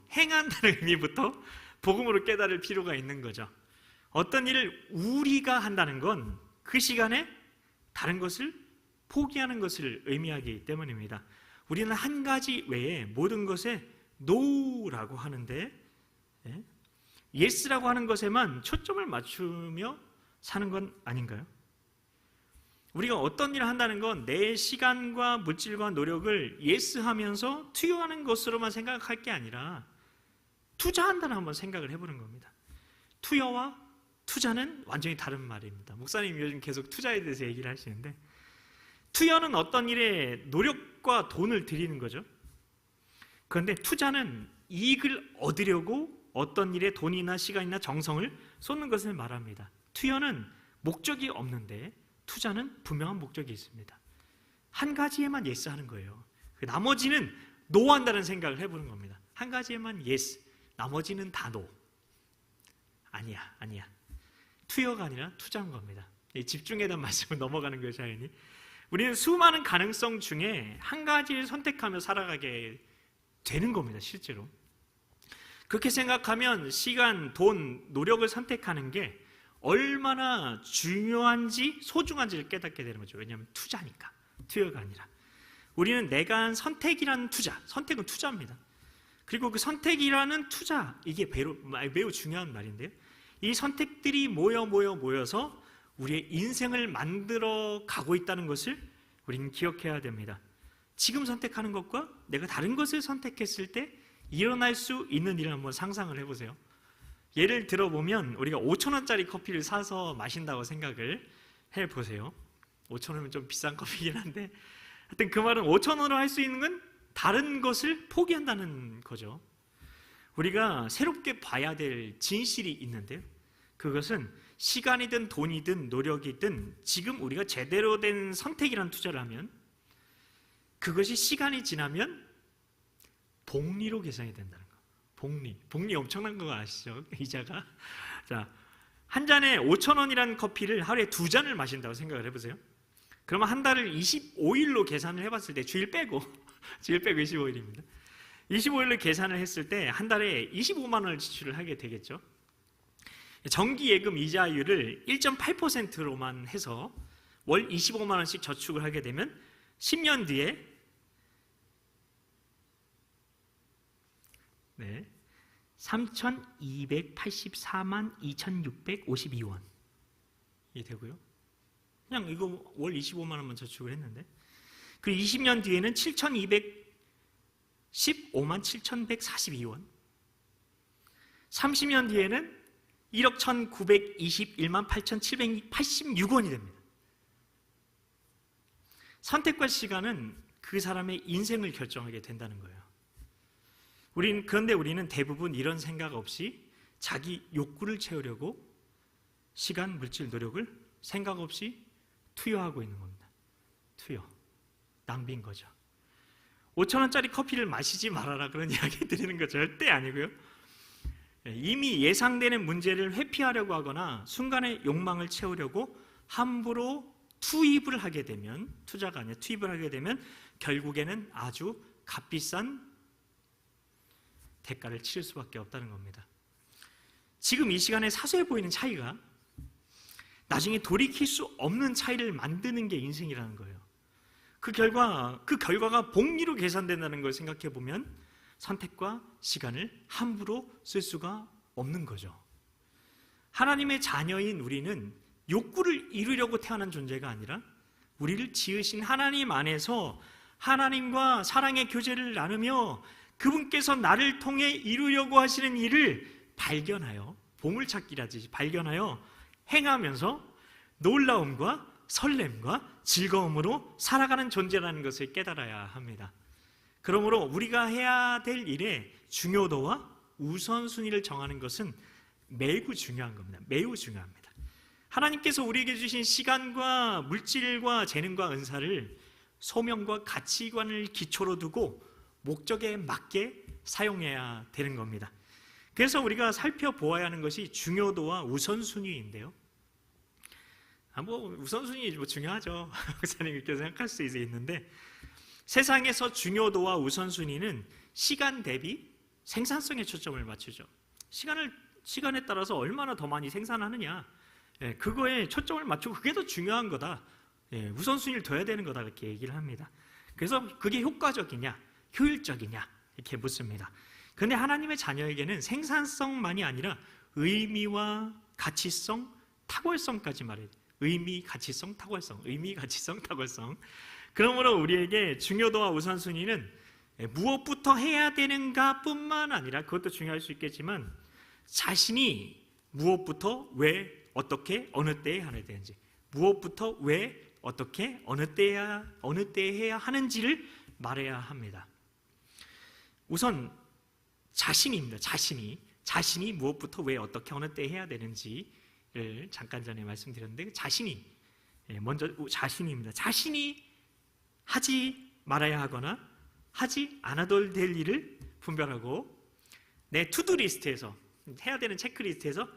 복음으로 깨달을 필요가 있는 거죠. 어떤 일을 우리가 한다는 건 그 시간에 다른 것을 포기하는 것을 의미하기 때문입니다. 우리는 한 가지 외에 모든 것에 no라고 하는데, yes라고 하는 것에만 초점을 맞추며 사는 건 아닌가요? 우리가 어떤 일을 한다는 건 내 시간과 물질과 노력을 예스하면서 투여하는 것으로만 생각할 게 아니라 투자한다는 한번 생각을 해보는 겁니다. 투여와 투자는 완전히 다른 말입니다. 목사님 요즘 계속 투자에 대해서 얘기를 하시는데, 투여는 어떤 일에 노력과 돈을 들이는 거죠. 그런데 투자는 이익을 얻으려고 어떤 일에 돈이나 시간이나 정성을 쏟는 것을 말합니다. 투여는 목적이 없는데 투자는 분명한 목적이 있습니다. 한 가지에만 예스하는 거예요. 나머지는 노한다는 생각을 해보는 겁니다. 한 가지에만 예스, 나머지는 다 노. 아니야. 투여가 아니라 투자인 겁니다. 집중에 대한 말씀을 넘어가는 거예요, 자연히. 우리는 수많은 가능성 중에 한 가지를 선택하며 살아가게 되는 겁니다, 실제로. 그렇게 생각하면 시간, 돈, 노력을 선택하는 게 얼마나 중요한지, 소중한지를 깨닫게 되는 거죠. 왜냐하면 투자니까, 투여가 아니라. 우리는 내가 한 선택이라는 투자, 선택은 투자입니다. 그리고 그 선택이라는 투자, 이게 매우 중요한 말인데요. 이 선택들이 모여서 우리의 인생을 만들어 가고 있다는 것을 우리는 기억해야 됩니다. 지금 선택하는 것과 내가 다른 것을 선택했을 때 일어날 수 있는 일을 한번 상상을 해보세요. 예를 들어보면 우리가 5,000원짜리 커피를 사서 마신다고 생각을 해보세요. 5,000원이면 좀 비싼 커피긴 한데, 하여튼 그 말은 5,000원으로 할 수 있는 건 다른 것을 포기한다는 거죠. 우리가 새롭게 봐야 될 진실이 있는데요. 그것은 시간이든 돈이든 노력이든 지금 우리가 제대로 된 선택이라는 투자를 하면 그것이 시간이 지나면 복리로 계산이 된다는 거. 복리 엄청난 거 아시죠? 이자가. 자, 한 잔에 5,000원이라는 커피를 하루에 2잔을 마신다고 생각을 해보세요. 그러면 한 달을 25일로 계산을 해봤을 때, 주일 빼고 25일입니다. 25일로 계산을 했을 때 한 달에 25만 원을 지출을 하게 되겠죠. 정기예금 이자율을 1.8%로만 해서 월 25만 원씩 저축을 하게 되면 10년 뒤에 3,284만 2,652원이 되고요. 그냥 이거 월 25만 원만 저축을 했는데, 그 20년 뒤에는 7,215만 7,142원, 30년 뒤에는 1억 1,921만 8,786원이 됩니다. 선택과 시간은 그 사람의 인생을 결정하게 된다는 거예요. 그런데 우리는 대부분 이런 생각 없이 자기 욕구를 채우려고 시간, 물질, 노력을 생각 없이 투여하고 있는 겁니다. 투여. 낭비인 거죠. 5,000원짜리 커피를 마시지 말아라 그런 이야기 드리는 거 절대 아니고요. 이미 예상되는 문제를 회피하려고 하거나 순간의 욕망을 채우려고 함부로 투입을 하게 되면, 투자가 아니라 투입을 하게 되면 결국에는 아주 값비싼 대가를 치를 수밖에 없다는 겁니다. 지금 이 시간에 사소해 보이는 차이가 나중에 돌이킬 수 없는 차이를 만드는 게 인생이라는 거예요. 그 결과가 복리로 계산된다는 걸 생각해 보면 선택과 시간을 함부로 쓸 수가 없는 거죠. 하나님의 자녀인 우리는 욕구를 이루려고 태어난 존재가 아니라 우리를 지으신 하나님 안에서 하나님과 사랑의 교제를 나누며 그분께서 나를 통해 이루려고 하시는 일을 발견하여, 보물찾기라지 발견하여 행하면서 놀라움과 설렘과 즐거움으로 살아가는 존재라는 것을 깨달아야 합니다. 그러므로 우리가 해야 될 일의 중요도와 우선순위를 정하는 것은 매우 중요한 겁니다. 매우 중요합니다. 하나님께서 우리에게 주신 시간과 물질과 재능과 은사를 소명과 가치관을 기초로 두고 목적에 맞게 사용해야 되는 겁니다. 그래서 우리가 살펴보아야 하는 것이 중요도와 우선순위인데요. 우선순위 중요하죠. 목사님 이렇게 생각할 수 있는데, 세상에서 중요도와 우선순위는 시간 대비 생산성에 초점을 맞추죠. 시간에 따라서 얼마나 더 많이 생산하느냐, 그거에 초점을 맞추고 그게 더 중요한 거다, 우선순위를 둬야 되는 거다, 이렇게 얘기를 합니다. 그래서 그게 효과적이냐 효율적이냐 이렇게 묻습니다. 그런데 하나님의 자녀에게는 생산성만이 아니라 의미와 가치성, 탁월성까지 말해요. 의미, 가치성, 탁월성. 의미, 가치성, 탁월성. 그러므로 우리에게 중요도와 우선순위는 무엇부터 해야 되는가 뿐만 아니라, 그것도 중요할 수 있겠지만, 자신이 무엇부터 왜 어떻게 어느 때에 해야 되는지, 무엇부터 왜 어떻게 어느 때에 해야 하는지를 말해야 합니다. 우선 자신입니다. 자신이 무엇부터 왜 어떻게 어느 때에 해야 되는지를 잠깐 전에 말씀드렸는데, 먼저 자신입니다. 자신이 하지 말아야 하거나 하지 않아도 될 일을 분별하고 내 투두 리스트에서, 해야 되는 체크리스트에서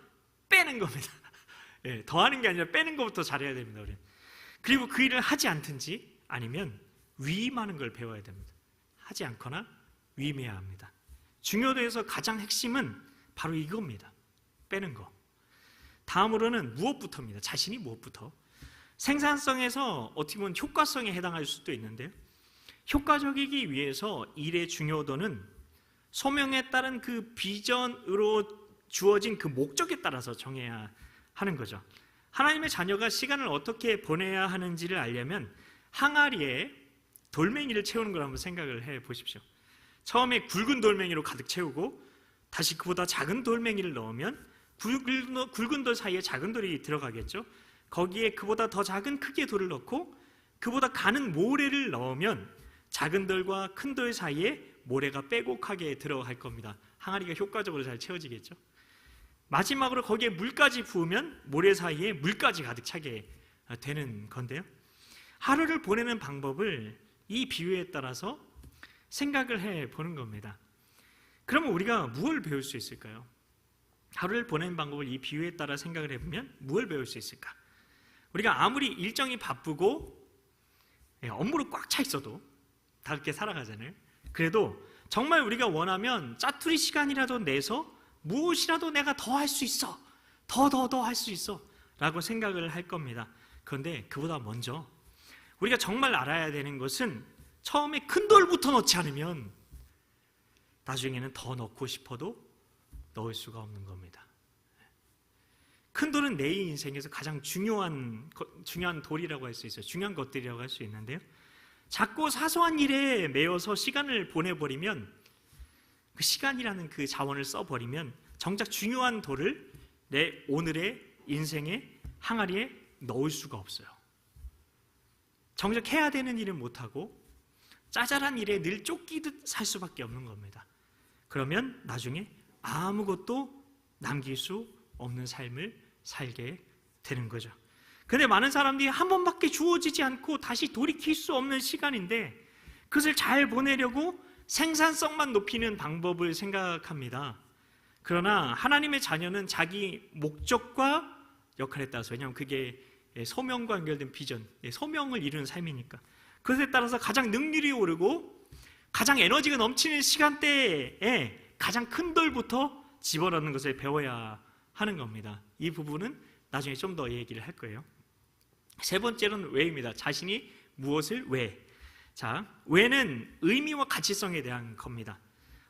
빼는 겁니다. 더하는 게 아니라 빼는 것부터 잘해야 됩니다. 우리는. 그리고 그 일을 하지 않든지 아니면 위임하는 걸 배워야 됩니다. 하지 않거나 위임해야 합니다. 중요도에서 가장 핵심은 바로 이겁니다. 빼는 거. 다음으로는 무엇부터입니다. 자신이 무엇부터. 생산성에서 어떻게 보면 효과성에 해당할 수도 있는데요, 효과적이기 위해서 일의 중요도는 소명에 따른 그 비전으로 주어진 그 목적에 따라서 정해야 하는 거죠. 하나님의 자녀가 시간을 어떻게 보내야 하는지를 알려면 항아리에 돌멩이를 채우는 걸 한번 생각을 해 보십시오. 처음에 굵은 돌멩이로 가득 채우고 다시 그보다 작은 돌멩이를 넣으면 굵은 돌 사이에 작은 돌이 들어가겠죠. 거기에 그보다 더 작은 크기의 돌을 넣고 그보다 가는 모래를 넣으면 작은 돌과 큰 돌 사이에 모래가 빼곡하게 들어갈 겁니다. 항아리가 효과적으로 잘 채워지겠죠. 마지막으로 거기에 물까지 부으면 모래 사이에 물까지 가득 차게 되는 건데요, 하루를 보내는 방법을 이 비유에 따라서 생각을 해보는 겁니다. 그러면 우리가 무엇을 배울 수 있을까요? 하루를 보내는 방법을 이 비유에 따라 생각을 해보면 무엇을 배울 수 있을까? 우리가 아무리 일정이 바쁘고 업무로 꽉 차 있어도 다 그렇게 살아가잖아요. 그래도 정말 우리가 원하면 짜투리 시간이라도 내서 무엇이라도 내가 더 할 수 있어, 더 할 수 있어 라고 생각을 할 겁니다. 그런데 그보다 먼저 우리가 정말 알아야 되는 것은, 처음에 큰 돌부터 넣지 않으면 나중에는 더 넣고 싶어도 넣을 수가 없는 겁니다. 큰 돌은 내 인생에서 가장 중요한 돌이라고 할 수 있어요. 중요한 것들이라고 할 수 있는데요, 자꾸 사소한 일에 매여서 시간을 보내버리면, 그 시간이라는 그 자원을 써버리면 정작 중요한 돌을 내 오늘의 인생의 항아리에 넣을 수가 없어요. 정작 해야 되는 일은 못하고 짜잘한 일에 늘 쫓기듯 살 수밖에 없는 겁니다. 그러면 나중에 아무것도 남길 수 없는 삶을 살게 되는 거죠. 근데 많은 사람들이 한 번밖에 주어지지 않고 다시 돌이킬 수 없는 시간인데, 그것을 잘 보내려고 생산성만 높이는 방법을 생각합니다. 그러나 하나님의 자녀는 자기 목적과 역할에 따라서, 왜냐하면 그게 소명과 연결된 비전, 소명을 이루는 삶이니까, 그것에 따라서 가장 능률이 오르고 가장 에너지가 넘치는 시간대에 가장 큰 돌부터 집어넣는 것을 배워야 하는 겁니다. 이 부분은 나중에 좀 더 얘기를 할 거예요. 세 번째로는 왜입니다. 자신이 무엇을 왜. 자, 왜는 의미와 가치성에 대한 겁니다.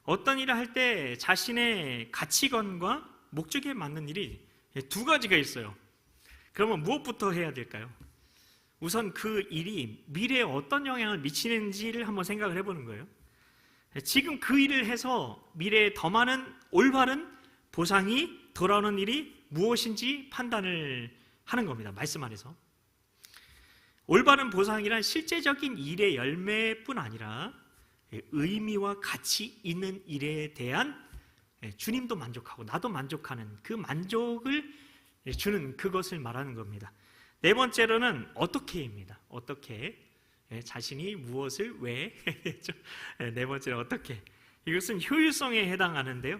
어떤 일을 할 때 자신의 가치관과 목적에 맞는 일이 두 가지가 있어요. 그러면 무엇부터 해야 될까요? 우선 그 일이 미래에 어떤 영향을 미치는지를 한번 생각을 해보는 거예요. 지금 그 일을 해서 미래에 더 많은 올바른 보상이 돌아오는 일이 무엇인지 판단을 하는 겁니다. 말씀 안에서. 올바른 보상이란 실제적인 일의 열매뿐 아니라 의미와 가치 있는 일에 대한 주님도 만족하고 나도 만족하는 그 만족을 주는 그것을 말하는 겁니다. 네 번째로는 어떻게입니다. 어떻게, 자신이 무엇을 왜. 네 번째로 어떻게. 이것은 효율성에 해당하는데요,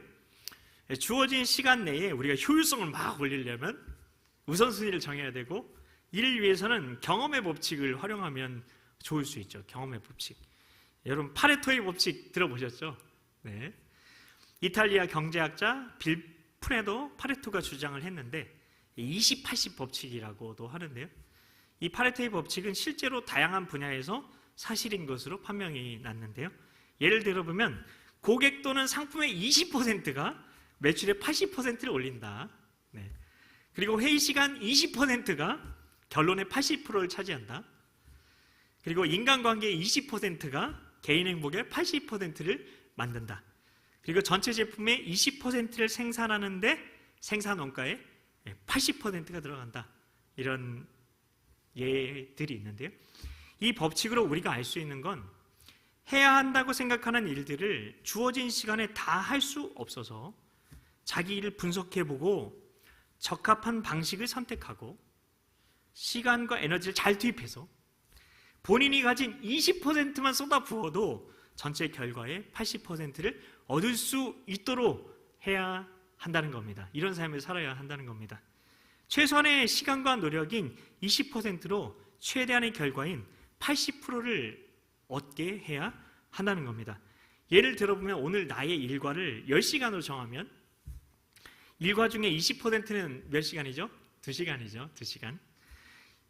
주어진 시간 내에 우리가 효율성을 막 올리려면 우선순위를 정해야 되고, 이를 위해서는 경험의 법칙을 활용하면 좋을 수 있죠. 경험의 법칙. 여러분 파레토의 법칙 들어보셨죠? 네. 이탈리아 경제학자 빌 프레도 파레토가 주장을 했는데 20-80 법칙이라고도 하는데요, 이 파레토의 법칙은 실제로 다양한 분야에서 사실인 것으로 판명이 났는데요, 예를 들어보면 고객 또는 상품의 20%가 매출의 80%를 올린다. 네. 그리고 회의 시간 20%가 결론의 80%를 차지한다. 그리고 인간관계의 20%가 개인 행복의 80%를 만든다. 그리고 전체 제품의 20%를 생산하는데 생산 원가의 80%가 들어간다. 이런 예들이 있는데요, 이 법칙으로 우리가 알 수 있는 건 해야 한다고 생각하는 일들을 주어진 시간에 다 할 수 없어서 자기 일을 분석해보고 적합한 방식을 선택하고 시간과 에너지를 잘 투입해서 본인이 가진 20%만 쏟아부어도 전체 결과의 80%를 얻을 수 있도록 해야 한다는 겁니다. 이런 삶을 살아야 한다는 겁니다. 최소한의 시간과 노력인 20%로 최대한의 결과인 80%를 얻게 해야 한다는 겁니다. 예를 들어보면 오늘 나의 일과를 10시간으로 정하면 일과 중에 20%는 몇 시간이죠? 2시간이죠. 2시간.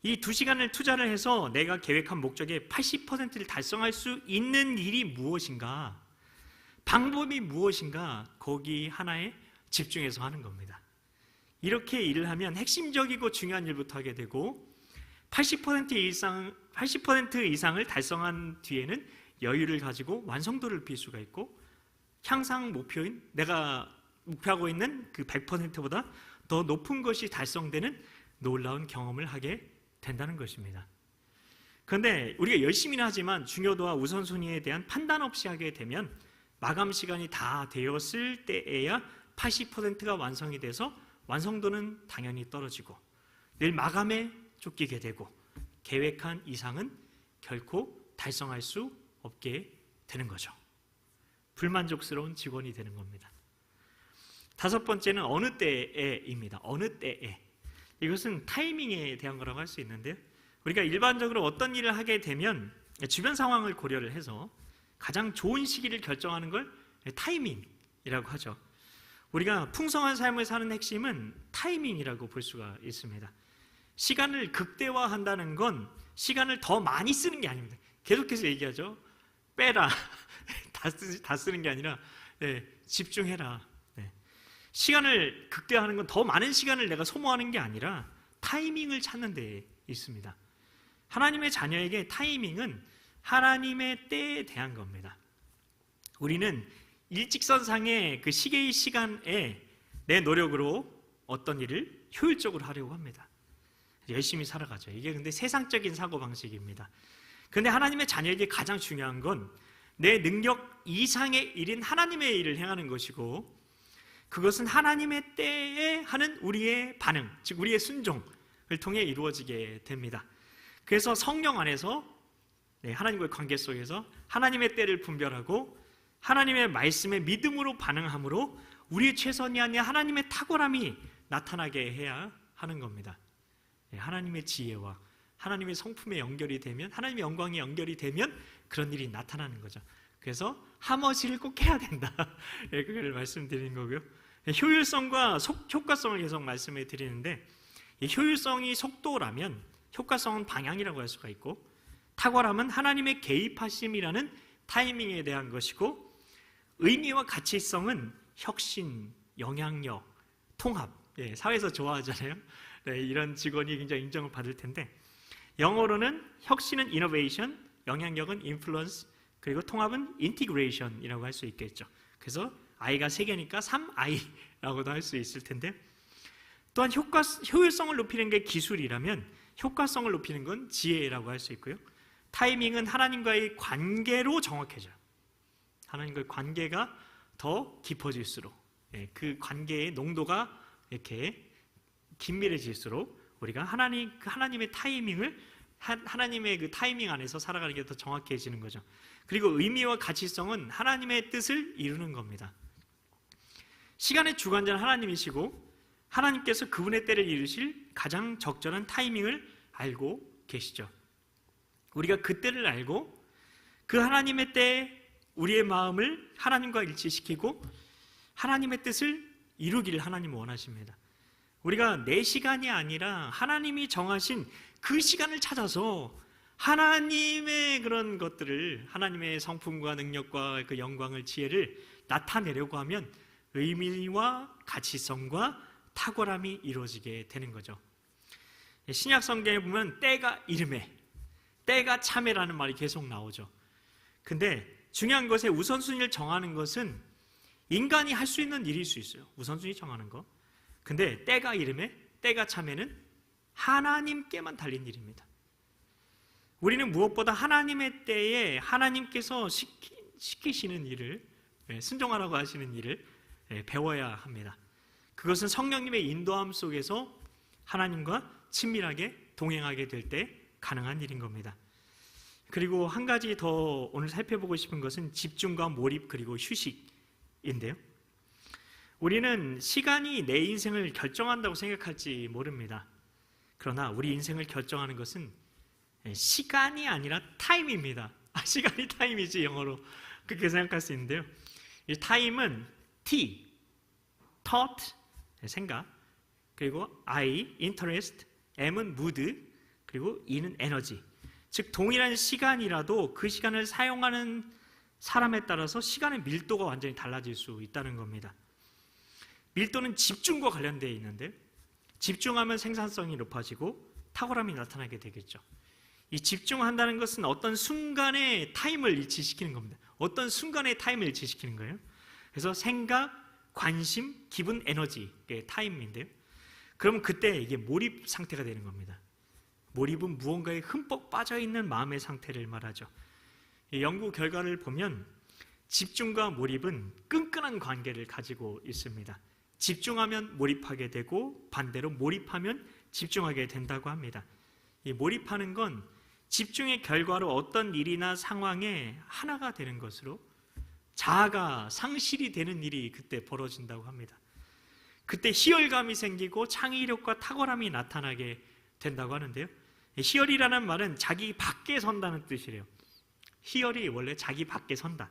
이 2시간을 투자를 해서 내가 계획한 목적의 80%를 달성할 수 있는 일이 무엇인가, 방법이 무엇인가, 거기 하나에 집중해서 하는 겁니다. 이렇게 일을 하면 핵심적이고 중요한 일부터 하게 되고 80% 이상을 달성한 뒤에는 여유를 가지고 완성도를 높일 수가 있고 향상 목표인 내가 목표하고 있는 그 100%보다 더 높은 것이 달성되는 놀라운 경험을 하게 된다는 것입니다. 그런데 우리가 열심히는 하지만 중요도와 우선순위에 대한 판단 없이 하게 되면 마감 시간이 다 되었을 때에야 80%가 완성이 돼서 완성도는 당연히 떨어지고 늘 마감에 쫓기게 되고 계획한 이상은 결코 달성할 수 없게 되는 거죠. 불만족스러운 직원이 되는 겁니다. 다섯 번째는 어느 때에입니다. 어느 때에. 이것은 타이밍에 대한 거라고 할 수 있는데요, 우리가 일반적으로 어떤 일을 하게 되면 주변 상황을 고려를 해서 가장 좋은 시기를 결정하는 걸 타이밍이라고 하죠. 우리가 풍성한 삶을 사는 핵심은 타이밍이라고 볼 수가 있습니다. 시간을 극대화한다는 건 시간을 더 많이 쓰는 게 아닙니다. 계속해서 얘기하죠. 빼라. 다 쓰는 게 아니라 집중해라. 시간을 극대화하는 건 더 많은 시간을 내가 소모하는 게 아니라 타이밍을 찾는 데 있습니다. 하나님의 자녀에게 타이밍은 하나님의 때에 대한 겁니다. 우리는 일직선상의 그 시계의 시간에 내 노력으로 어떤 일을 효율적으로 하려고 합니다. 열심히 살아가죠. 이게 근데 세상적인 사고방식입니다. 그런데 하나님의 자녀에게 가장 중요한 건 내 능력 이상의 일인 하나님의 일을 행하는 것이고, 그것은 하나님의 때에 하는 우리의 반응, 즉 우리의 순종을 통해 이루어지게 됩니다. 그래서 성령 안에서 하나님과의 관계 속에서 하나님의 때를 분별하고 하나님의 말씀에 믿음으로 반응함으로 우리의 최선이 아니라 하나님의 탁월함이 나타나게 해야 하는 겁니다. 하나님의 지혜와 하나님의 성품에 연결이 되면, 하나님의 영광이 연결이 되면 그런 일이 나타나는 거죠. 그래서 하머시를 꼭 해야 된다. 그걸 말씀드리는 거고요. 효율성과 효과성을 계속 말씀해 드리는데, 효율성이 속도라면 효과성은 방향이라고 할 수가 있고, 탁월함은 하나님의 개입하심이라는 타이밍에 대한 것이고, 의미와 가치성은 혁신, 영향력, 통합, 사회에서 좋아하잖아요. 이런 직원이 굉장히 인정을 받을 텐데, 영어로는 혁신은 innovation, 영향력은 influence, 그리고 통합은 integration이라고 할 수 있겠죠. 그래서 I가 3개니까 3I라고도 할 수 있을 텐데, 또한 효율성을 높이는 게 기술이라면 효과성을 높이는 건 지혜라고 할 수 있고요. 타이밍은 하나님과의 관계로 정확해져요. 하나님과의 관계가 더 깊어질수록, 그 관계의 농도가 이렇게 긴밀해질수록 우리가 하나님의 타이밍을, 하나님의 그 타이밍 안에서 살아가는 게 더 정확해지는 거죠. 그리고 의미와 가치성은 하나님의 뜻을 이루는 겁니다. 시간의 주관자는 하나님이시고 하나님께서 그분의 때를 이루실 가장 적절한 타이밍을 알고 계시죠. 우리가 그 때를 알고 그 하나님의 때에 우리의 마음을 하나님과 일치시키고 하나님의 뜻을 이루기를 하나님은 원하십니다. 우리가 내 시간이 아니라 하나님이 정하신 그 시간을 찾아서 하나님의 그런 것들을, 하나님의 성품과 능력과 그 영광을, 지혜를 나타내려고 하면 의미와 가치성과 탁월함이 이루어지게 되는 거죠. 신약 성경에 보면 때가 이름에, 때가 참에라는 말이 계속 나오죠. 근데 중요한 것에 우선순위를 정하는 것은 인간이 할 수 있는 일일 수 있어요. 우선순위 정하는 거. 근데 때가 이름에, 때가 참에는 하나님께만 달린 일입니다. 우리는 무엇보다 하나님의 때에 하나님께서 시키시는 일을, 순종하라고 하시는 일을 배워야 합니다. 그것은 성령님의 인도함 속에서 하나님과 친밀하게 동행하게 될 때 가능한 일인 겁니다. 그리고 한 가지 더 오늘 살펴보고 싶은 것은 집중과 몰입 그리고 휴식인데요. 우리는 시간이 내 인생을 결정한다고 생각할지 모릅니다. 그러나 우리 인생을 결정하는 것은 시간이 아니라 타임입니다. 시간이 타임이지, 영어로 그렇게 생각할 수 있는데요. 이 타임은 T, thought, 생각, 그리고 I, interest, M은 mood, 그리고 E는 에너지. 즉 동일한 시간이라도 그 시간을 사용하는 사람에 따라서 시간의 밀도가 완전히 달라질 수 있다는 겁니다. 밀도는 집중과 관련되어 있는데, 집중하면 생산성이 높아지고 탁월함이 나타나게 되겠죠. 이 집중한다는 것은 어떤 순간의 타임을 일치시키는 겁니다. 어떤 순간의 타임을 일치시키는 거예요. 그래서 생각, 관심, 기분, 에너지의 타임인데요. 그럼 그때 이게 몰입 상태가 되는 겁니다. 몰입은 무언가에 흠뻑 빠져있는 마음의 상태를 말하죠. 연구 결과를 보면 집중과 몰입은 끈끈한 관계를 가지고 있습니다. 집중하면 몰입하게 되고 반대로 몰입하면 집중하게 된다고 합니다. 이 몰입하는 건 집중의 결과로 어떤 일이나 상황에 하나가 되는 것으로 자아가 상실이 되는 일이 그때 벌어진다고 합니다. 그때 희열감이 생기고 창의력과 탁월함이 나타나게 된다고 하는데요. 희열이라는 말은 자기 밖에 선다는 뜻이래요. 희열이 원래 자기 밖에 선다.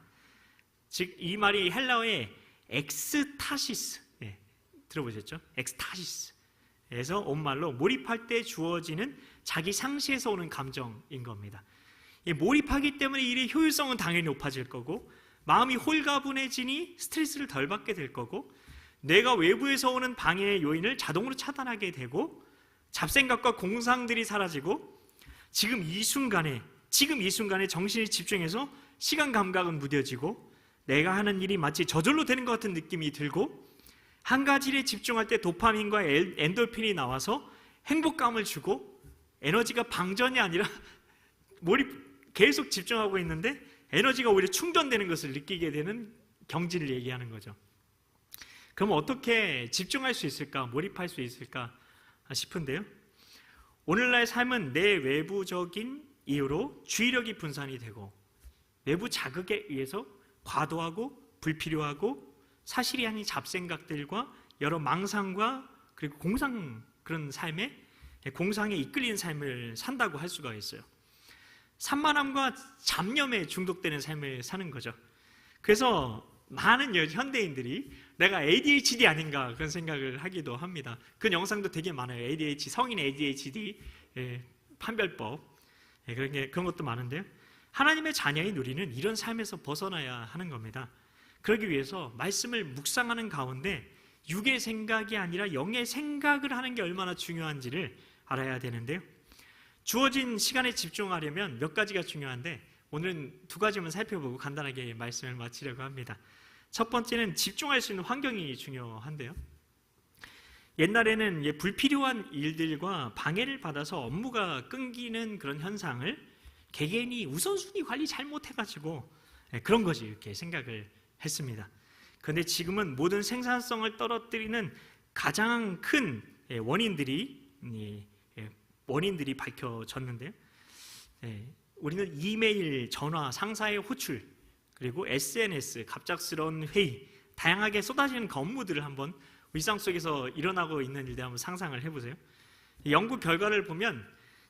즉 이 말이 헬라어의 엑스타시스, 들어보셨죠? 엑스타시스에서 온 말로 몰입할 때 주어지는 자기 상시에서 오는 감정인 겁니다. 몰입하기 때문에 일의 효율성은 당연히 높아질 거고, 마음이 홀가분해지니 스트레스를 덜 받게 될 거고, 뇌가 외부에서 오는 방해 요인을 자동으로 차단하게 되고 잡생각과 공상들이 사라지고 지금 이 순간에 정신이 집중해서 시간 감각은 무뎌지고 내가 하는 일이 마치 저절로 되는 것 같은 느낌이 들고 한 가지 일에 집중할 때 도파민과 엔돌핀이 나와서 행복감을 주고 에너지가 방전이 아니라 계속 집중하고 있는데 에너지가 오히려 충전되는 것을 느끼게 되는 경지를 얘기하는 거죠. 그럼 어떻게 집중할 수 있을까? 몰입할 수 있을까 싶은데요. 오늘날 삶은 내 외부적인 이유로 주의력이 분산이 되고 외부 자극에 의해서 과도하고 불필요하고 사실이 아닌 잡생각들과 여러 망상과 그리고 그런 공상에 이끌리는 삶을 산다고 할 수가 있어요. 산만함과 잡념에 중독되는 삶을 사는 거죠. 그래서 많은 현대인들이 내가 ADHD 아닌가 그런 생각을 하기도 합니다. 그 영상도 되게 많아요. 성인 ADHD 판별법 그런 것도 많은데요. 하나님의 자녀인 우리는 이런 삶에서 벗어나야 하는 겁니다. 그러기 위해서 말씀을 묵상하는 가운데 육의 생각이 아니라 영의 생각을 하는 게 얼마나 중요한지를 알아야 되는데요. 주어진 시간에 집중하려면 몇 가지가 중요한데 오늘은 두 가지만 살펴보고 간단하게 말씀을 마치려고 합니다. 첫 번째는 집중할 수 있는 환경이 중요한데요. 옛날에는 불필요한 일들과 방해를 받아서 업무가 끊기는 그런 현상을 개개인이 우선순위 관리 잘못해가지고 그런 거지 이렇게 생각을 했습니다. 그런데 지금은 모든 생산성을 떨어뜨리는 가장 큰 원인들이 밝혀졌는데요. 우리는 이메일, 전화, 상사의 호출, 그리고 SNS, 갑작스러운 회의, 다양하게 쏟아지는 업무들을 한번 일상 속에서 일어나고 있는 일들 한번 상상을 해보세요. 연구 결과를 보면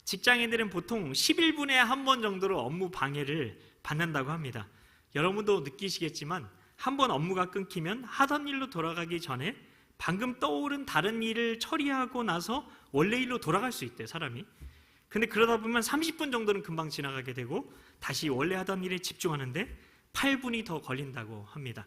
직장인들은 보통 11분에 한 번 정도로 업무 방해를 받는다고 합니다. 여러분도 느끼시겠지만 한 번 업무가 끊기면 하던 일로 돌아가기 전에 방금 떠오른 다른 일을 처리하고 나서 원래 일로 돌아갈 수 있대요, 사람이. 근데 그러다 보면 30분 정도는 금방 지나가게 되고 다시 원래 하던 일에 집중하는데 8분이 더 걸린다고 합니다.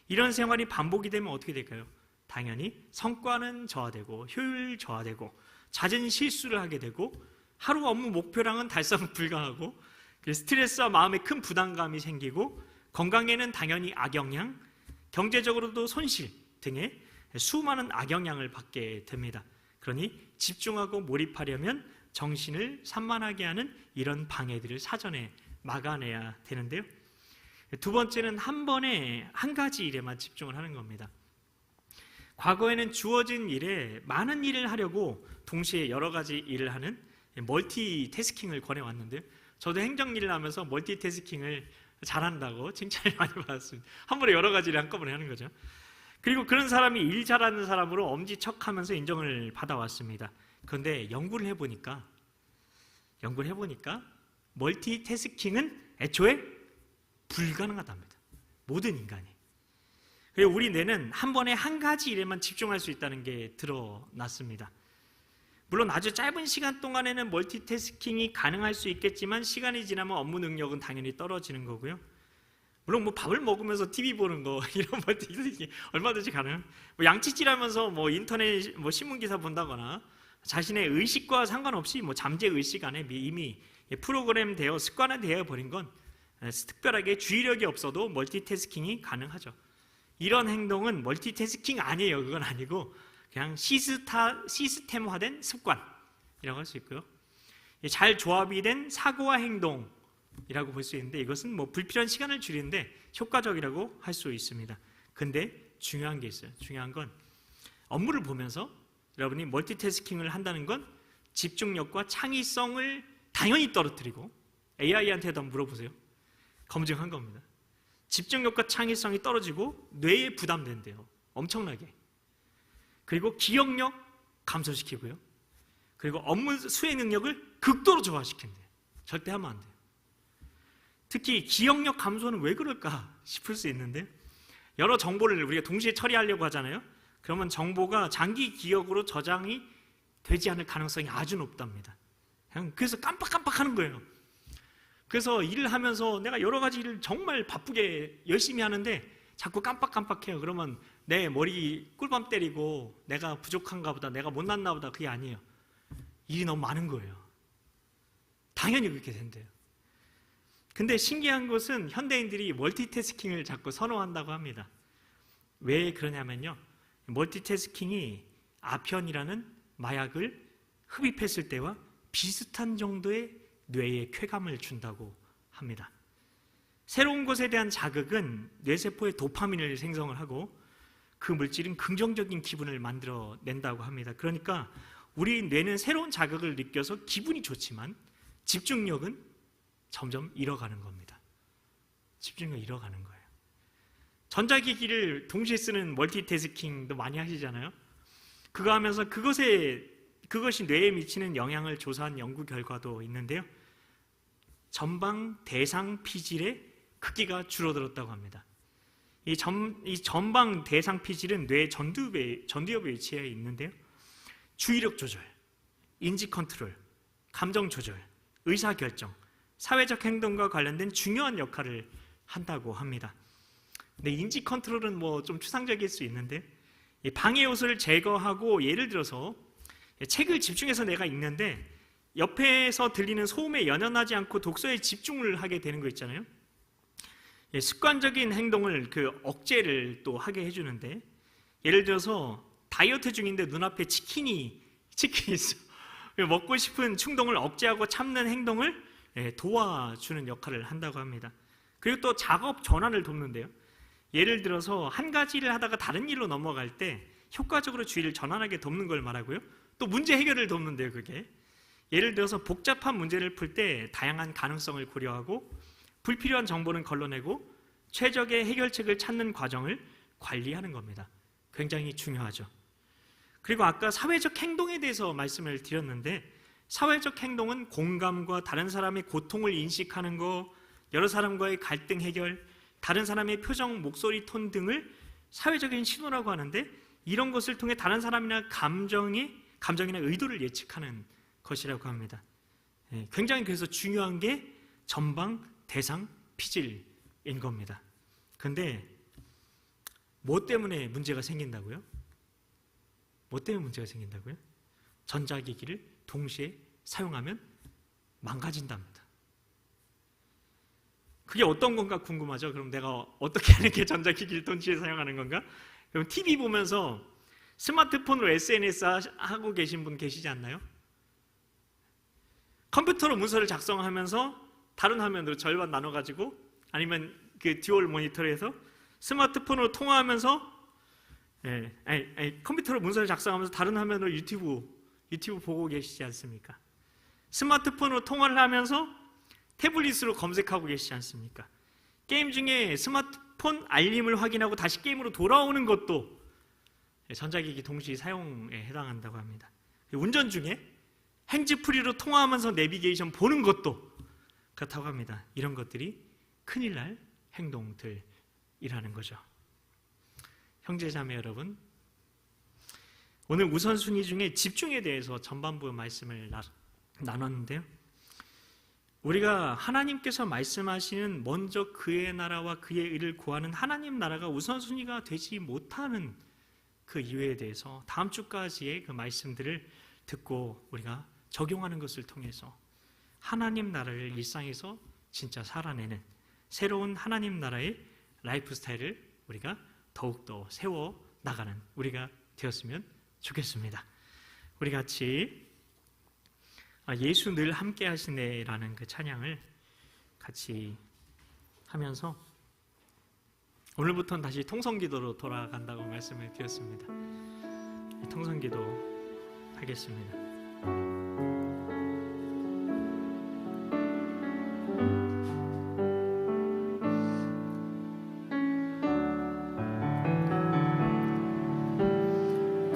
이런 생활이 반복이 되면 어떻게 될까요? 당연히 성과는 저하되고 효율 저하되고 잦은 실수를 하게 되고 하루 업무 목표량은 달성 불가하고 스트레스와 마음에 큰 부담감이 생기고 건강에는 당연히 악영향, 경제적으로도 손실 등의 수많은 악영향을 받게 됩니다. 그러니 집중하고 몰입하려면 정신을 산만하게 하는 이런 방해들을 사전에 막아내야 되는데요. 두 번째는 한 번에 한 가지 일에만 집중을 하는 겁니다. 과거에는 주어진 일에 많은 일을 하려고 동시에 여러 가지 일을 하는 멀티태스킹을 권해왔는데요. 저도 행정일을 하면서 멀티태스킹을 잘한다고 칭찬을 많이 받았습니다. 한 번에 여러 가지를 한꺼번에 하는 거죠. 그리고 그런 사람이 일 잘하는 사람으로 엄지척하면서 인정을 받아왔습니다. 그런데 연구를 해보니까 멀티태스킹은 애초에 불가능하답니다. 모든 인간이. 그리고 우리 뇌는 한 번에 한 가지 일에만 집중할 수 있다는 게 드러났습니다. 물론 아주 짧은 시간 동안에는 멀티태스킹이 가능할 수 있겠지만 시간이 지나면 업무 능력은 당연히 떨어지는 거고요. 물론 밥을 먹으면서 TV 보는 거 이런 멀티태스킹 얼마든지 가능. 양치질하면서 인터넷 신문 기사 본다거나 자신의 의식과 상관없이 잠재 의식 안에 이미 프로그램되어 습관화되어 버린 건 특별하게 주의력이 없어도 멀티태스킹이 가능하죠. 이런 행동은 멀티태스킹 아니에요. 그건 아니고 그냥 시스템화된 습관이라고 할 수 있고요. 잘 조합이 된 사고와 행동이라고 볼 수 있는데 이것은 불필요한 시간을 줄이는데 효과적이라고 할 수 있습니다. 근데 중요한 게 있어요. 중요한 건 업무를 보면서 여러분이 멀티태스킹을 한다는 건 집중력과 창의성을 당연히 떨어뜨리고 AI한테도 한번 물어보세요. 검증한 겁니다. 집중력과 창의성이 떨어지고 뇌에 부담된대요. 엄청나게. 그리고 기억력 감소시키고요. 그리고 업무 수행 능력을 극도로 저하시킨대요. 절대 하면 안 돼요. 특히 기억력 감소는 왜 그럴까 싶을 수 있는데 여러 정보를 우리가 동시에 처리하려고 하잖아요. 그러면 정보가 장기 기억으로 저장이 되지 않을 가능성이 아주 높답니다. 그래서 깜빡깜빡 하는 거예요. 그래서 일을 하면서 내가 여러 가지 일을 정말 바쁘게 열심히 하는데 자꾸 깜빡깜빡해요. 그러면 내 머리 꿀밤 때리고 내가 부족한가 보다, 내가 못났나 보다, 그게 아니에요. 일이 너무 많은 거예요. 당연히 그렇게 된대요. 근데 신기한 것은 현대인들이 멀티태스킹을 자꾸 선호한다고 합니다. 왜 그러냐면요, 멀티태스킹이 아편이라는 마약을 흡입했을 때와 비슷한 정도의 뇌에 쾌감을 준다고 합니다. 새로운 것에 대한 자극은 뇌세포에 도파민을 생성을 하고 그 물질은 긍정적인 기분을 만들어낸다고 합니다. 그러니까 우리 뇌는 새로운 자극을 느껴서 기분이 좋지만 집중력은 점점 잃어가는 겁니다. 집중력을 잃어가는 거예요. 전자기기를 동시에 쓰는 멀티태스킹도 많이 하시잖아요. 그거 하면서 그것이 뇌에 미치는 영향을 조사한 연구 결과도 있는데요. 전방 대상 피질의 크기가 줄어들었다고 합니다. 이 전방 대상 피질은 뇌 전두엽에 위치해 있는데요. 주의력 조절, 인지 컨트롤, 감정 조절, 의사 결정, 사회적 행동과 관련된 중요한 역할을 한다고 합니다. 근데 인지 컨트롤은 뭐 좀 추상적일 수 있는데, 방해 요소를 제거하고, 예를 들어서 책을 집중해서 내가 읽는데 옆에서 들리는 소음에 연연하지 않고 독서에 집중을 하게 되는 거 있잖아요. 습관적인 행동을 억제를 또 하게 해주는데, 예를 들어서 다이어트 중인데 눈앞에 치킨이 있어. 먹고 싶은 충동을 억제하고 참는 행동을 도와주는 역할을 한다고 합니다. 그리고 또 작업 전환을 돕는데요. 예를 들어서 한 가지 일을 하다가 다른 일로 넘어갈 때 효과적으로 주의를 전환하게 돕는 걸 말하고요. 또 문제 해결을 돕는데요. 그게 예를 들어서 복잡한 문제를 풀 때 다양한 가능성을 고려하고 불필요한 정보는 걸러내고 최적의 해결책을 찾는 과정을 관리하는 겁니다. 굉장히 중요하죠. 그리고 아까 사회적 행동에 대해서 말씀을 드렸는데, 사회적 행동은 공감과 다른 사람의 고통을 인식하는 거, 여러 사람과의 갈등 해결, 다른 사람의 표정, 목소리 톤 등을 사회적인 신호라고 하는데, 이런 것을 통해 다른 사람이나 감정이나 의도를 예측하는 것이라고 합니다. 굉장히 그래서 중요한 게 전방 대상 피질인 겁니다. 근데 뭐 때문에 문제가 생긴다고요? 뭐 때문에 문제가 생긴다고요? 전자기기를 동시에 사용하면 망가진답니다. 그게 어떤 건가 궁금하죠? 그럼 내가 어떻게 하는 게 전자기기를 동시에 사용하는 건가? 그럼 TV 보면서 스마트폰으로 SNS 하고 계신 분 계시지 않나요? 컴퓨터로 문서를 작성하면서 다른 화면으로 절반 나눠가지고, 아니면 그 듀얼 모니터로 해서 스마트폰으로 통화하면서, 컴퓨터로 문서를 작성하면서 다른 화면으로 유튜브 보고 계시지 않습니까? 스마트폰으로 통화를 하면서 태블릿으로 검색하고 계시지 않습니까? 게임 중에 스마트폰 알림을 확인하고 다시 게임으로 돌아오는 것도 전자기기 동시 사용에 해당한다고 합니다. 운전 중에 핸즈프리로 통화하면서 내비게이션 보는 것도 그렇다고 합니다. 이런 것들이 큰일 날 행동들이라는 거죠. 형제자매 여러분, 오늘 우선순위 중에 집중에 대해서 전반부 말씀을 나눴는데요. 우리가 하나님께서 말씀하시는 먼저 그의 나라와 그의 의를 구하는 하나님 나라가 우선순위가 되지 못하는 그 이유에 대해서 다음 주까지의 그 말씀들을 듣고 우리가 적용하는 것을 통해서 하나님 나라를 일상에서 진짜 살아내는 새로운 하나님 나라의 라이프 스타일을 우리가 더욱더 세워 나가는 우리가 되었으면 좋겠습니다. 우리 같이 예수 늘 함께 하시네라는 그 찬양을 같이 하면서 오늘부터는 다시 통성기도로 돌아간다고 말씀을 드렸습니다. 통성기도 하겠습니다.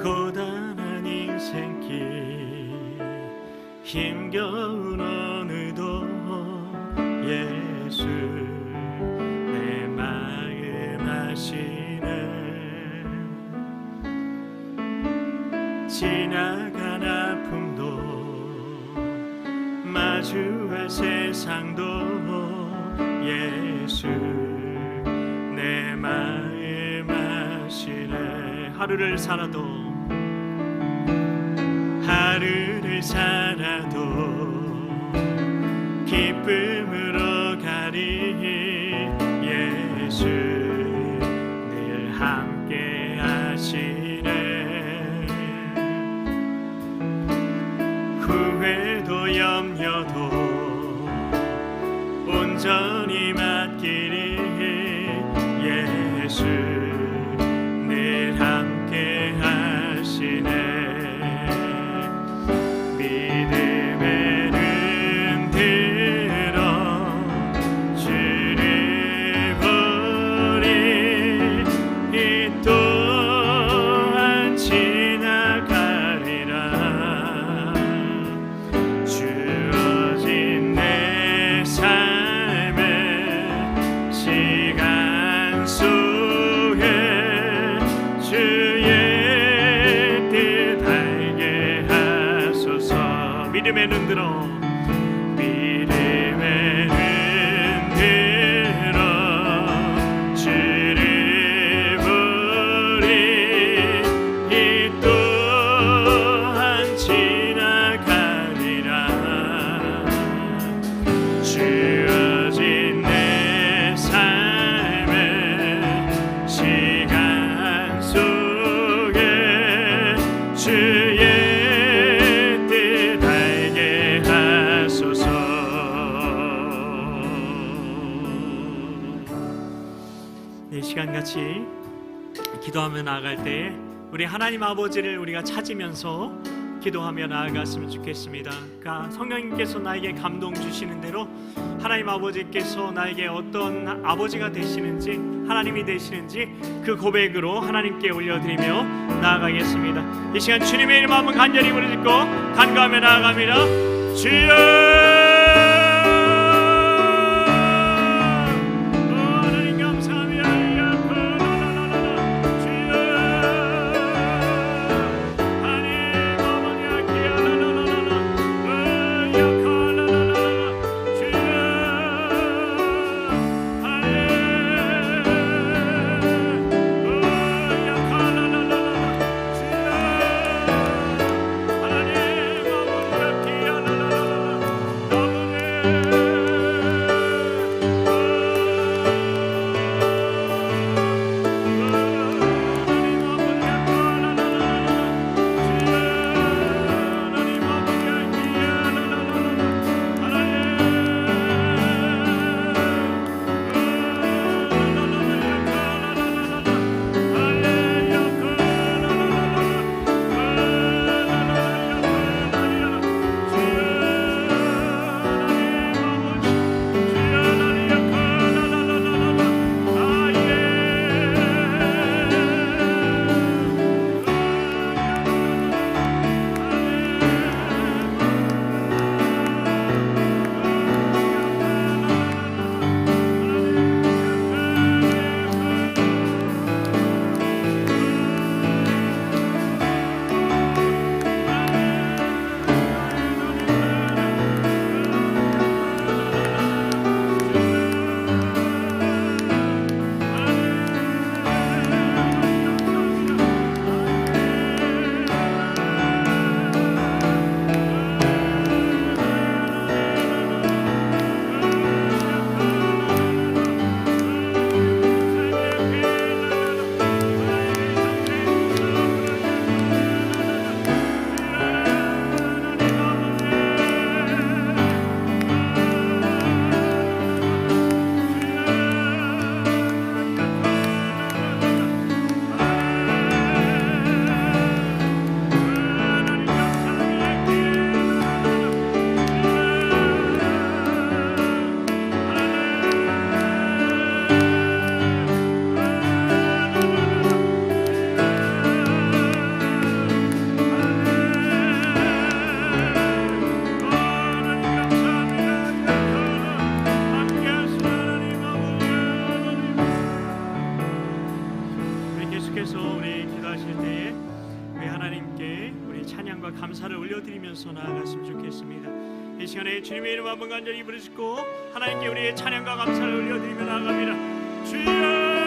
고단한 인생길 힘겨운 어느덧 예수 내 마음 아시네. 지나간 아픔도 마주할 세상도 예수 내 마음 아시네. 하루를 살아도 기쁨으로 가리. 예수 늘 함께 하시네. 후회도 염려도 온전히 맡기리. 예수 늘 함께 하시네. 믿음의 눈 들어 주를 보리. 이 또한 지나가리라. 주어진 내 삶의 시간 속에 주의 뜻 알게 하소서. 믿음의 눈 들어 믿음의 눈 들어 주를 보리. 이 또한 지나가리라. 주어진 내 삶의 시간 속에 주의 뜻 알게 하소서. 이 시간같이 기도하며 나아갈 때에 우리 하나님 아버지를 우리가 찾으면서 기도하며 나아갔으면 좋겠습니다. 그러니까 성령님께서 나에게 감동 주시는 대로 하나님 아버지께서 나에게 어떤 아버지가 되시는지, 하나님이 되시는지 그 고백으로 하나님께 올려드리며 나아가겠습니다. 이 시간 주님의 이름 한번 간절히 부르짖고 간구하며 나아갑니다. 주여, 감사를 올려드리면서 나아갔으면 좋겠습니다. 이 시간에 주님의 이름 한번 간절히 부르짖고 하나님께 우리의 찬양과 감사를 올려드리며 나아갑니다. 주여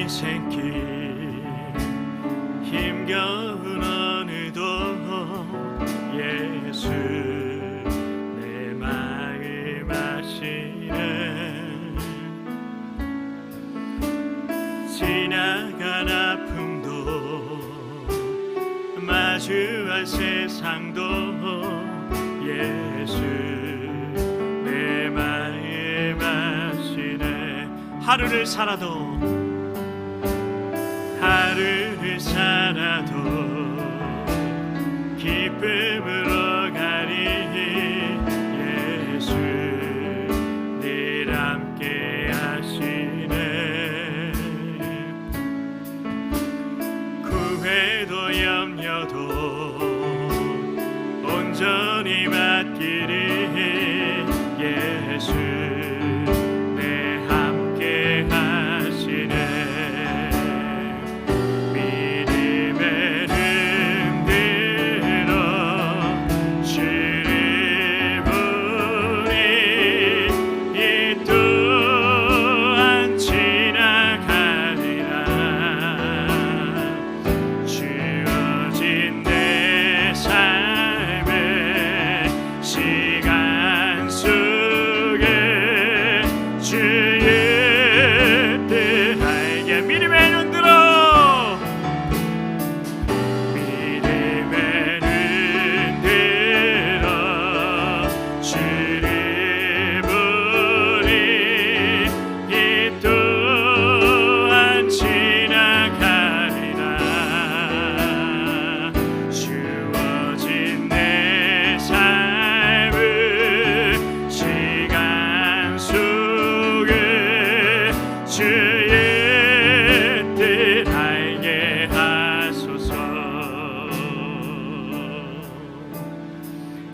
인생길 힘겨운 어느덧 예수 내 마음 아시네. 지나간 아픔도 마주할 세상도 예수 내 마음 아시네. 하루를 살아도 기쁨으로 가리 예수 늘 함께 하시네. 구애도 염려도 온전히 맡기리 예수 내 함께 하시네.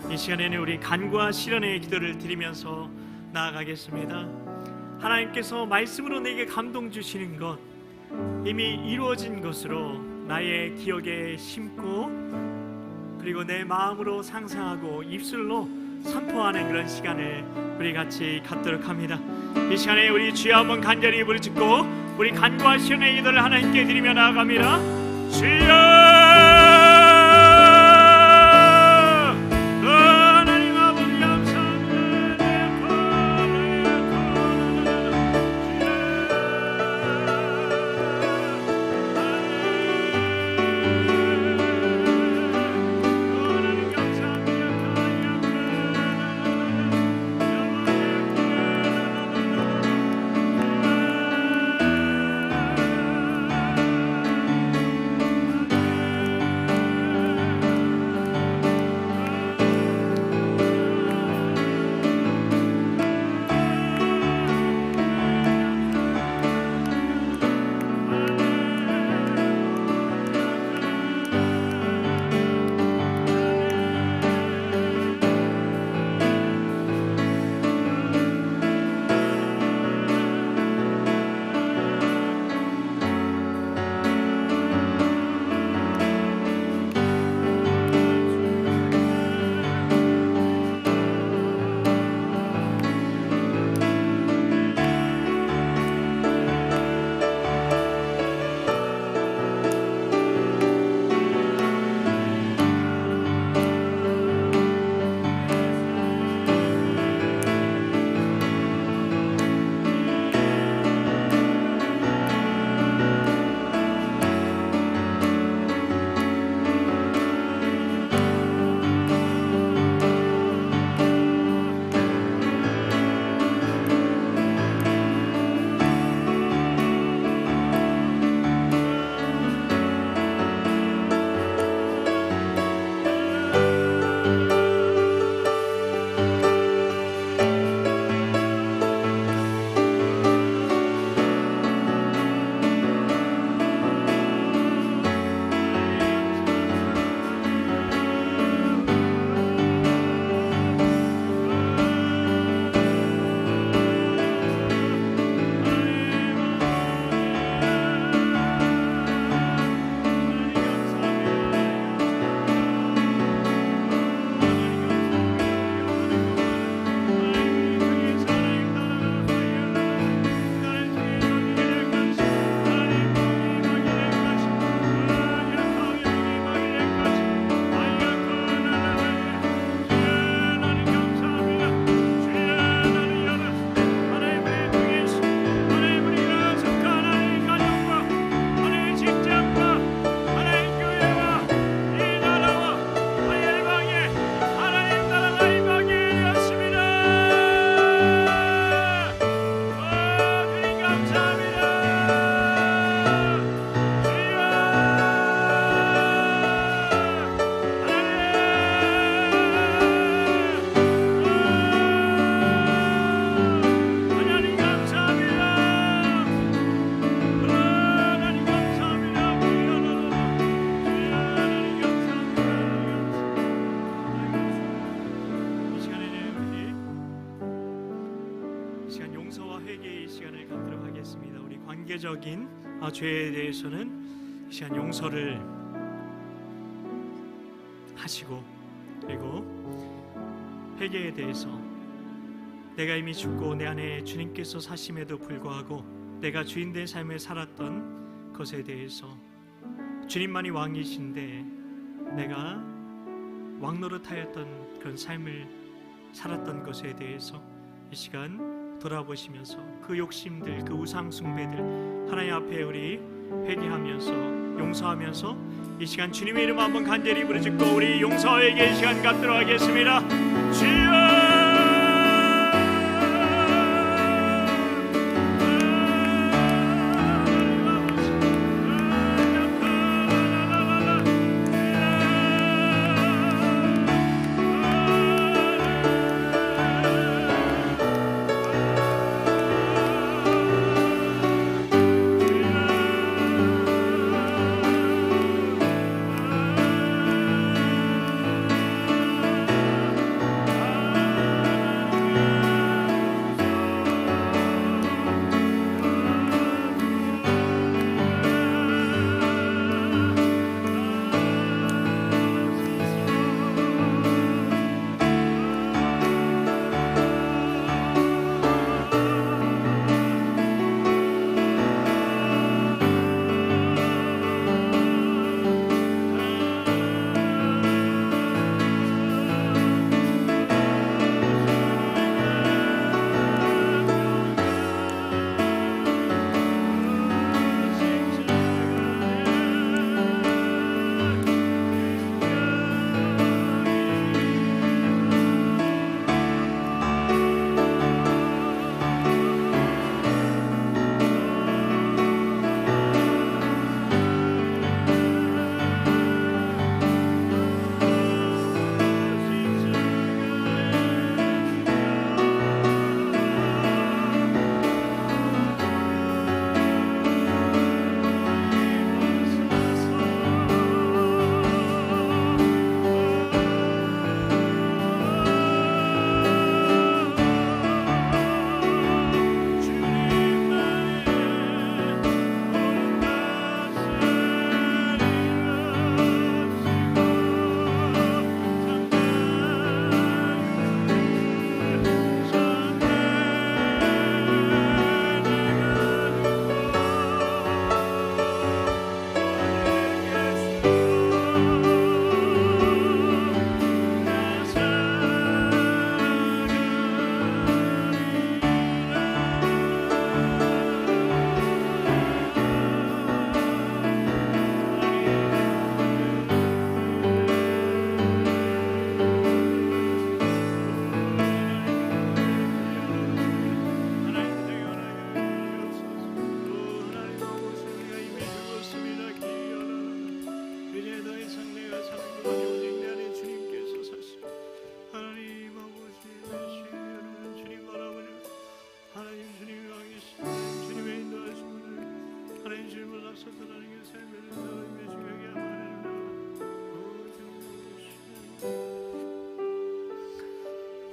이 시간에는 우리 간구와 실현의 기도를 드리면서 나아가겠습니다. 하나님께서 말씀으로 내게 감동 주시는 것 이미 이루어진 것으로 나의 기억에 심고 그리고 내 마음으로 상상하고 입술로 선포하는 그런 시간을 우리 같이 갖도록 합니다. 이 시간에 우리 주여 한번 간절히 부르짖고 우리 간구와 실현의 기도를 하나님께 드리며 나아갑니다. 주여 이 시간 용서와 회개의 시간을 갖도록 하겠습니다. 우리 관계적인 죄에 대해서는 이 시간 용서를 하시고, 그리고 회개에 대해서 내가 이미 죽고 내 안에 주님께서 사심에도 불구하고 내가 주인된 삶을 살았던 것에 대해서 주님만이 왕이신데 내가 왕노릇하였던 그런 삶을 살았던 것에 대해서 이 시간 돌아보시면서 그 욕심들, 그 우상 숭배들 하나님 앞에 우리 회개하면서 용서하면서 이 시간 주님의 이름 한번 간절히 부르짖고 우리 용서에게 시간 갖도록 하겠습니다. 주여!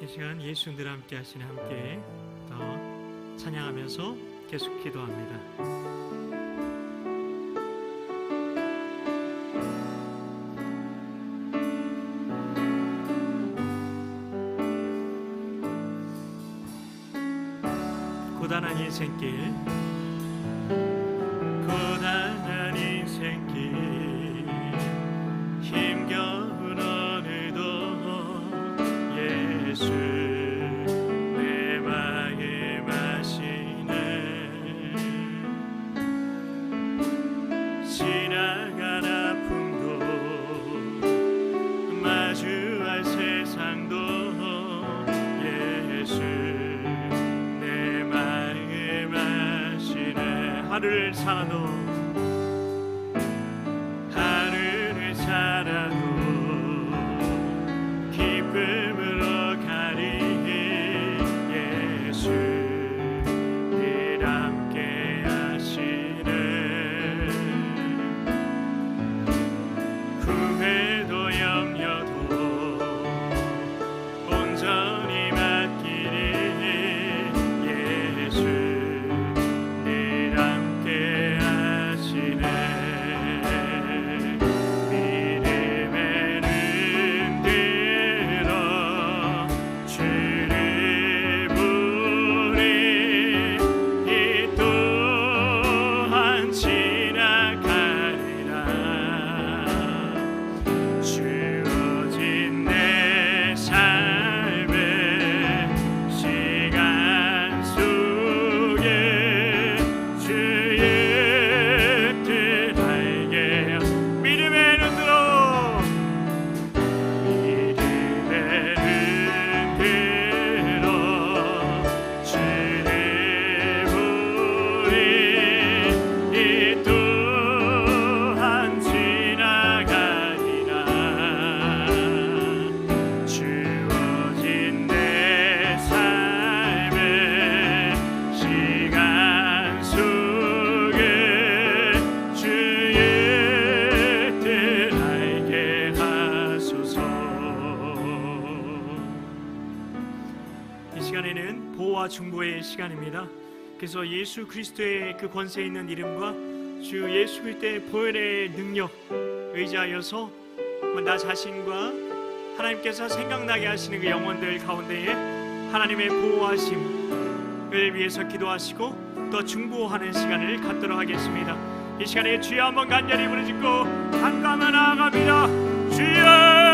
이 시간 예수 늘 함께 하시는 함께 더 찬양하면서 계속 기도합니다. 고단한 인생길, 고단한 인생길, 힘겨운 오늘도 예수 내 마음 하시네. 지나간 아픔도 마주할 세상도 예수 내 마음 하시네. 하루를 살아도 하루를 살아도 기쁨으로 가리. 예수 늘 함께 하시네. 후회도 염려도 온전히 맡기리. 시간입니다. 그래서 예수 그리스도의 그 권세 있는 이름과 주 예수 그리스도의 보혈의 능력 의지하여서 나 자신과 하나님께서 생각나게 하시는 그 영혼들 가운데에 하나님의 보호하심을 위해서 기도하시고 또 중보하는 시간을 갖도록 하겠습니다. 이 시간에 주여 한번 간절히 부르짖고 간구하며 나아갑니다. 주여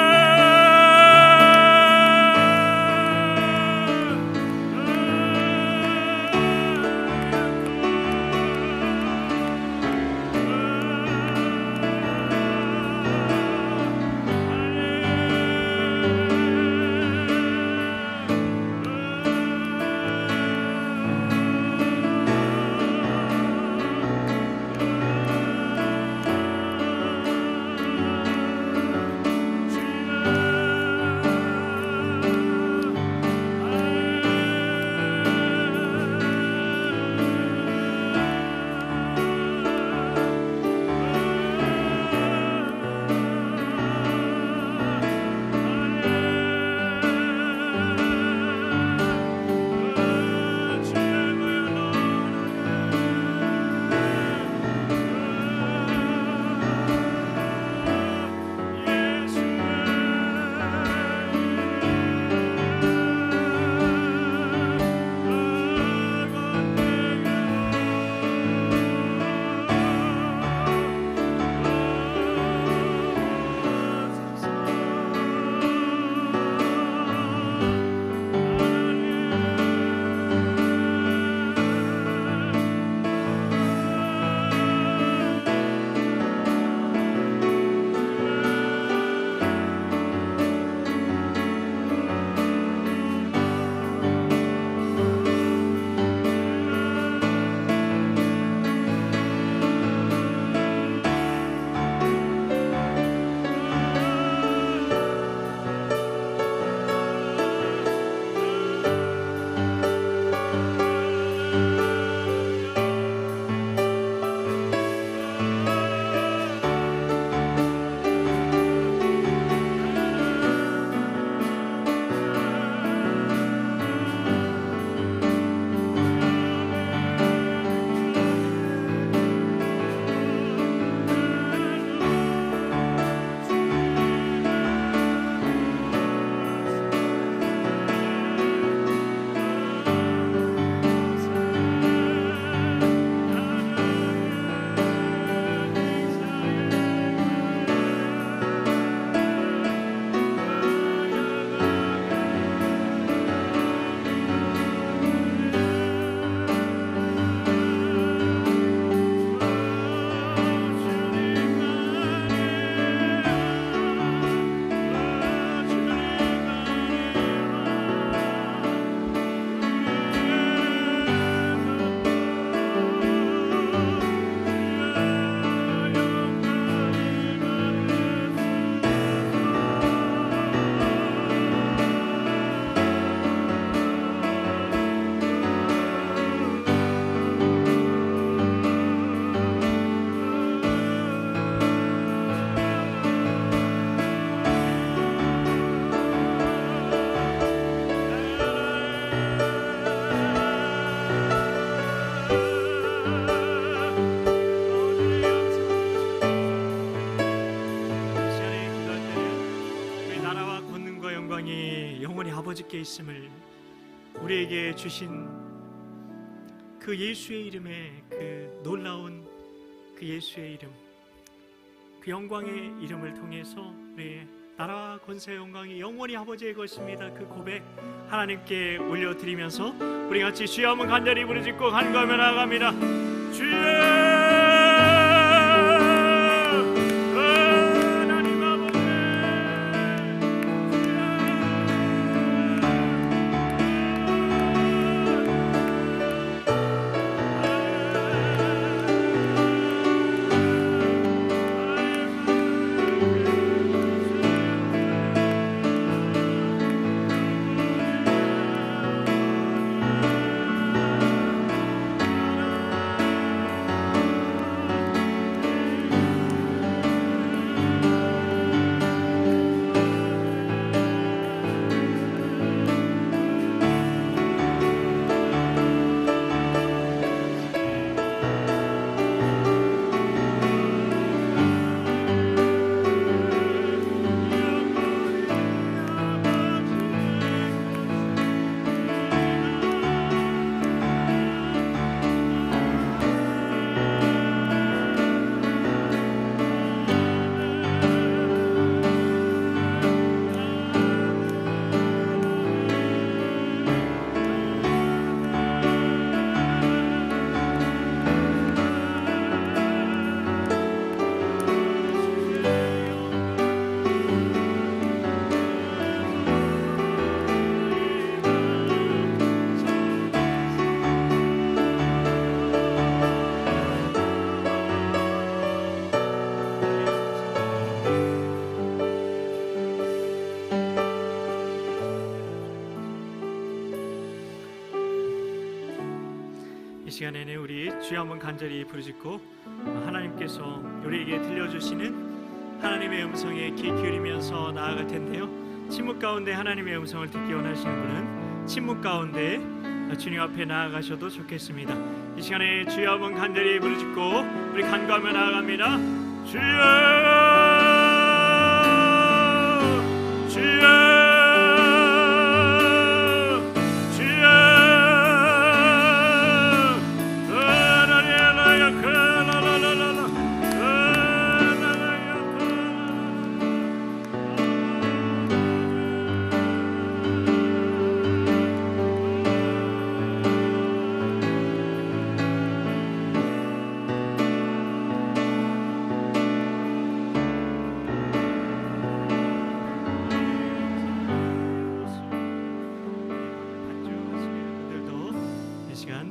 아버지께 있음을 우리에게 주신 그 예수의 이름의 그 놀라운 그 예수의 이름, 그 영광의 이름을 통해서 우리의 나라와 권세 영광이 영원히 아버지의 것입니다. 그 고백 하나님께 올려드리면서 우리 같이 주여 한번 간절히 부르짖고 간구하며 나아갑니다. 주여 이 시간에는 우리 주여 한번 간절히 부르짖고 하나님께서 우리에게 들려주시는 하나님의 음성에 귀 기울이면서 나아갈 텐데요. 침묵 가운데 하나님의 음성을 듣기 원하시는 분은 침묵 가운데 주님 앞에 나아가셔도 좋겠습니다. 이 시간에 주여 한번 간절히 부르짖고 우리 간구하며 나아갑니다. 주여, 주여.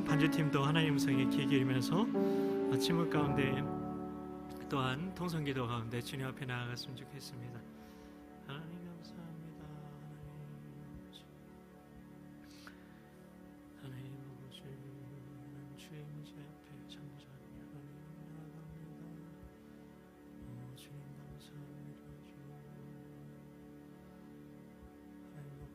반주팀도 하나님 음성에 귀 기울이면서 침묵 가운데 또한 통성기도 가운데 주님 앞에 나아갔으면 좋겠습니다. 하나님 감사합니다. 하나님 아버지, 주의 임재 앞에 잠잠히 하나님 나아갑니다. 주님 감사합니다. 하나님 앞에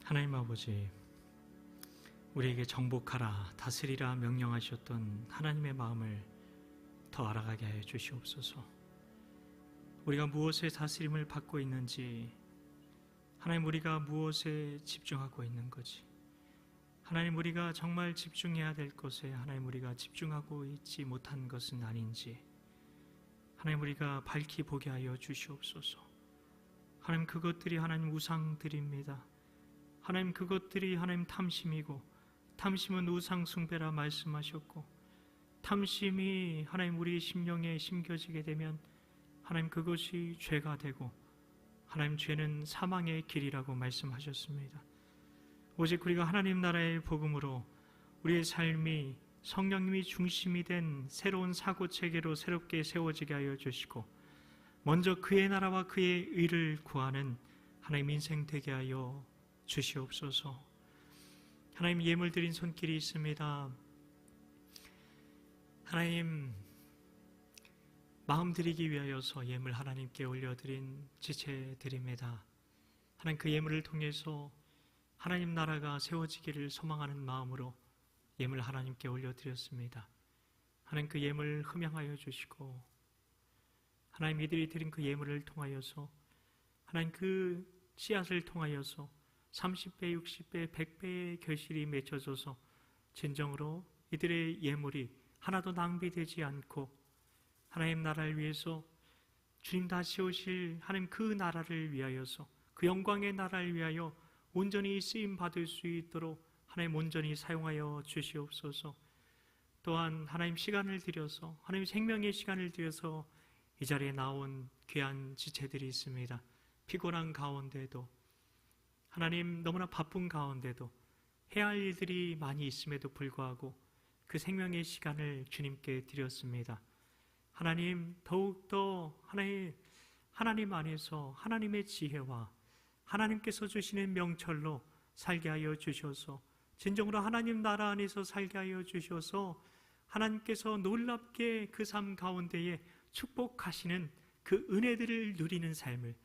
하나님 아버지, 우리에게 정복하라, 다스리라 명령하셨던 하나님의 마음을 더 알아가게 하여 주시옵소서. 우리가 무엇에 다스림을 받고 있는지, 하나님 우리가 무엇에 집중하고 있는 거지, 하나님 우리가 정말 집중해야 될 것에 하나님 우리가 집중하고 있지 못한 것은 아닌지 하나님 우리가 밝히 보게 하여 주시옵소서. 하나님 그것들이 하나님 우상들입니다. 하나님 그것들이 하나님 탐심이고, 탐심은 우상 숭배라 말씀하셨고, 탐심이 하나님 우리 심령에 심겨지게 되면 하나님 그것이 죄가 되고, 하나님 죄는 사망의 길이라고 말씀하셨습니다. 오직 우리가 하나님 나라의 복음으로 우리의 삶이 성령님이 중심이 된 새로운 사고체계로 새롭게 세워지게 하여 주시고, 먼저 그의 나라와 그의 의를 구하는 하나님 인생 되게 하여 주시옵소서. 하나님 예물 드린 손길이 있습니다. 하나님 마음 드리기 위하여서 예물 하나님께 올려드린 지체드립니다. 하나님 그 예물을 통해서 하나님 나라가 세워지기를 소망하는 마음으로 예물 하나님께 올려드렸습니다. 하나님 그 예물 흠양하여 주시고, 하나님 이들이 드린 그 예물을 통하여서 하나님 그 씨앗을 통하여서 30배, 60배, 100배의 결실이 맺혀져서 진정으로 이들의 예물이 하나도 낭비되지 않고 하나님 나라를 위해서 주님 다시 오실 하나님 그 나라를 위하여서 그 영광의 나라를 위하여 온전히 쓰임 받을 수 있도록 하나님 온전히 사용하여 주시옵소서. 또한 하나님 시간을 들여서 하나님 생명의 시간을 들여서 이 자리에 나온 귀한 지체들이 있습니다. 피곤한 가운데도 하나님 너무나 바쁜 가운데도 해야 할 일들이 많이 있음에도 불구하고 그 생명의 시간을 주님께 드렸습니다. 하나님 더욱더 하나님 안에서 하나님의 지혜와 하나님께서 주시는 명철로 살게 하여 주셔서 진정으로 하나님 나라 안에서 살게 하여 주셔서 하나님께서 놀랍게 그 삶 가운데에 축복하시는 그 은혜들을 누리는 삶을,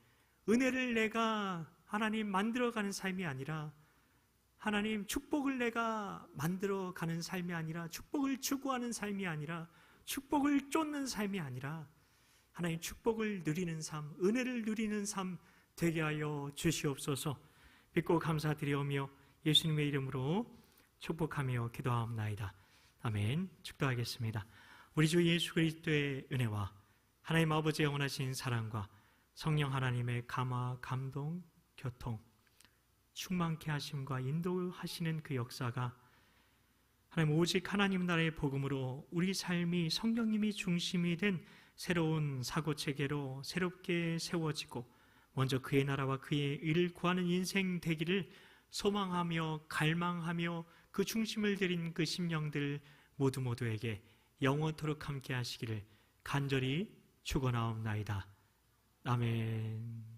은혜를 내가 하나님 만들어가는 삶이 아니라 하나님 축복을 내가 만들어가는 삶이 아니라 축복을 추구하는 삶이 아니라 축복을 쫓는 삶이 아니라 하나님 축복을 누리는 삶, 은혜를 누리는 삶 되게 하여 주시옵소서. 믿고 감사드리오며 예수님의 이름으로 축복하며 기도하옵나이다. 아멘. 축도하겠습니다. 우리 주 예수 그리스도의 은혜와 하나님 아버지의 영원하신 사랑과 성령 하나님의 감화, 감동, 교통, 충만케 하심과 인도하시는 그 역사가 하나님 오직 하나님 나라의 복음으로 우리 삶이 성령님이 중심이 된 새로운 사고체계로 새롭게 세워지고 먼저 그의 나라와 그의 의를 구하는 인생 되기를 소망하며 갈망하며 그 중심을 들인 그 심령들 모두에게 영원토록 함께 하시기를 간절히 축원하옵나이다. 아멘.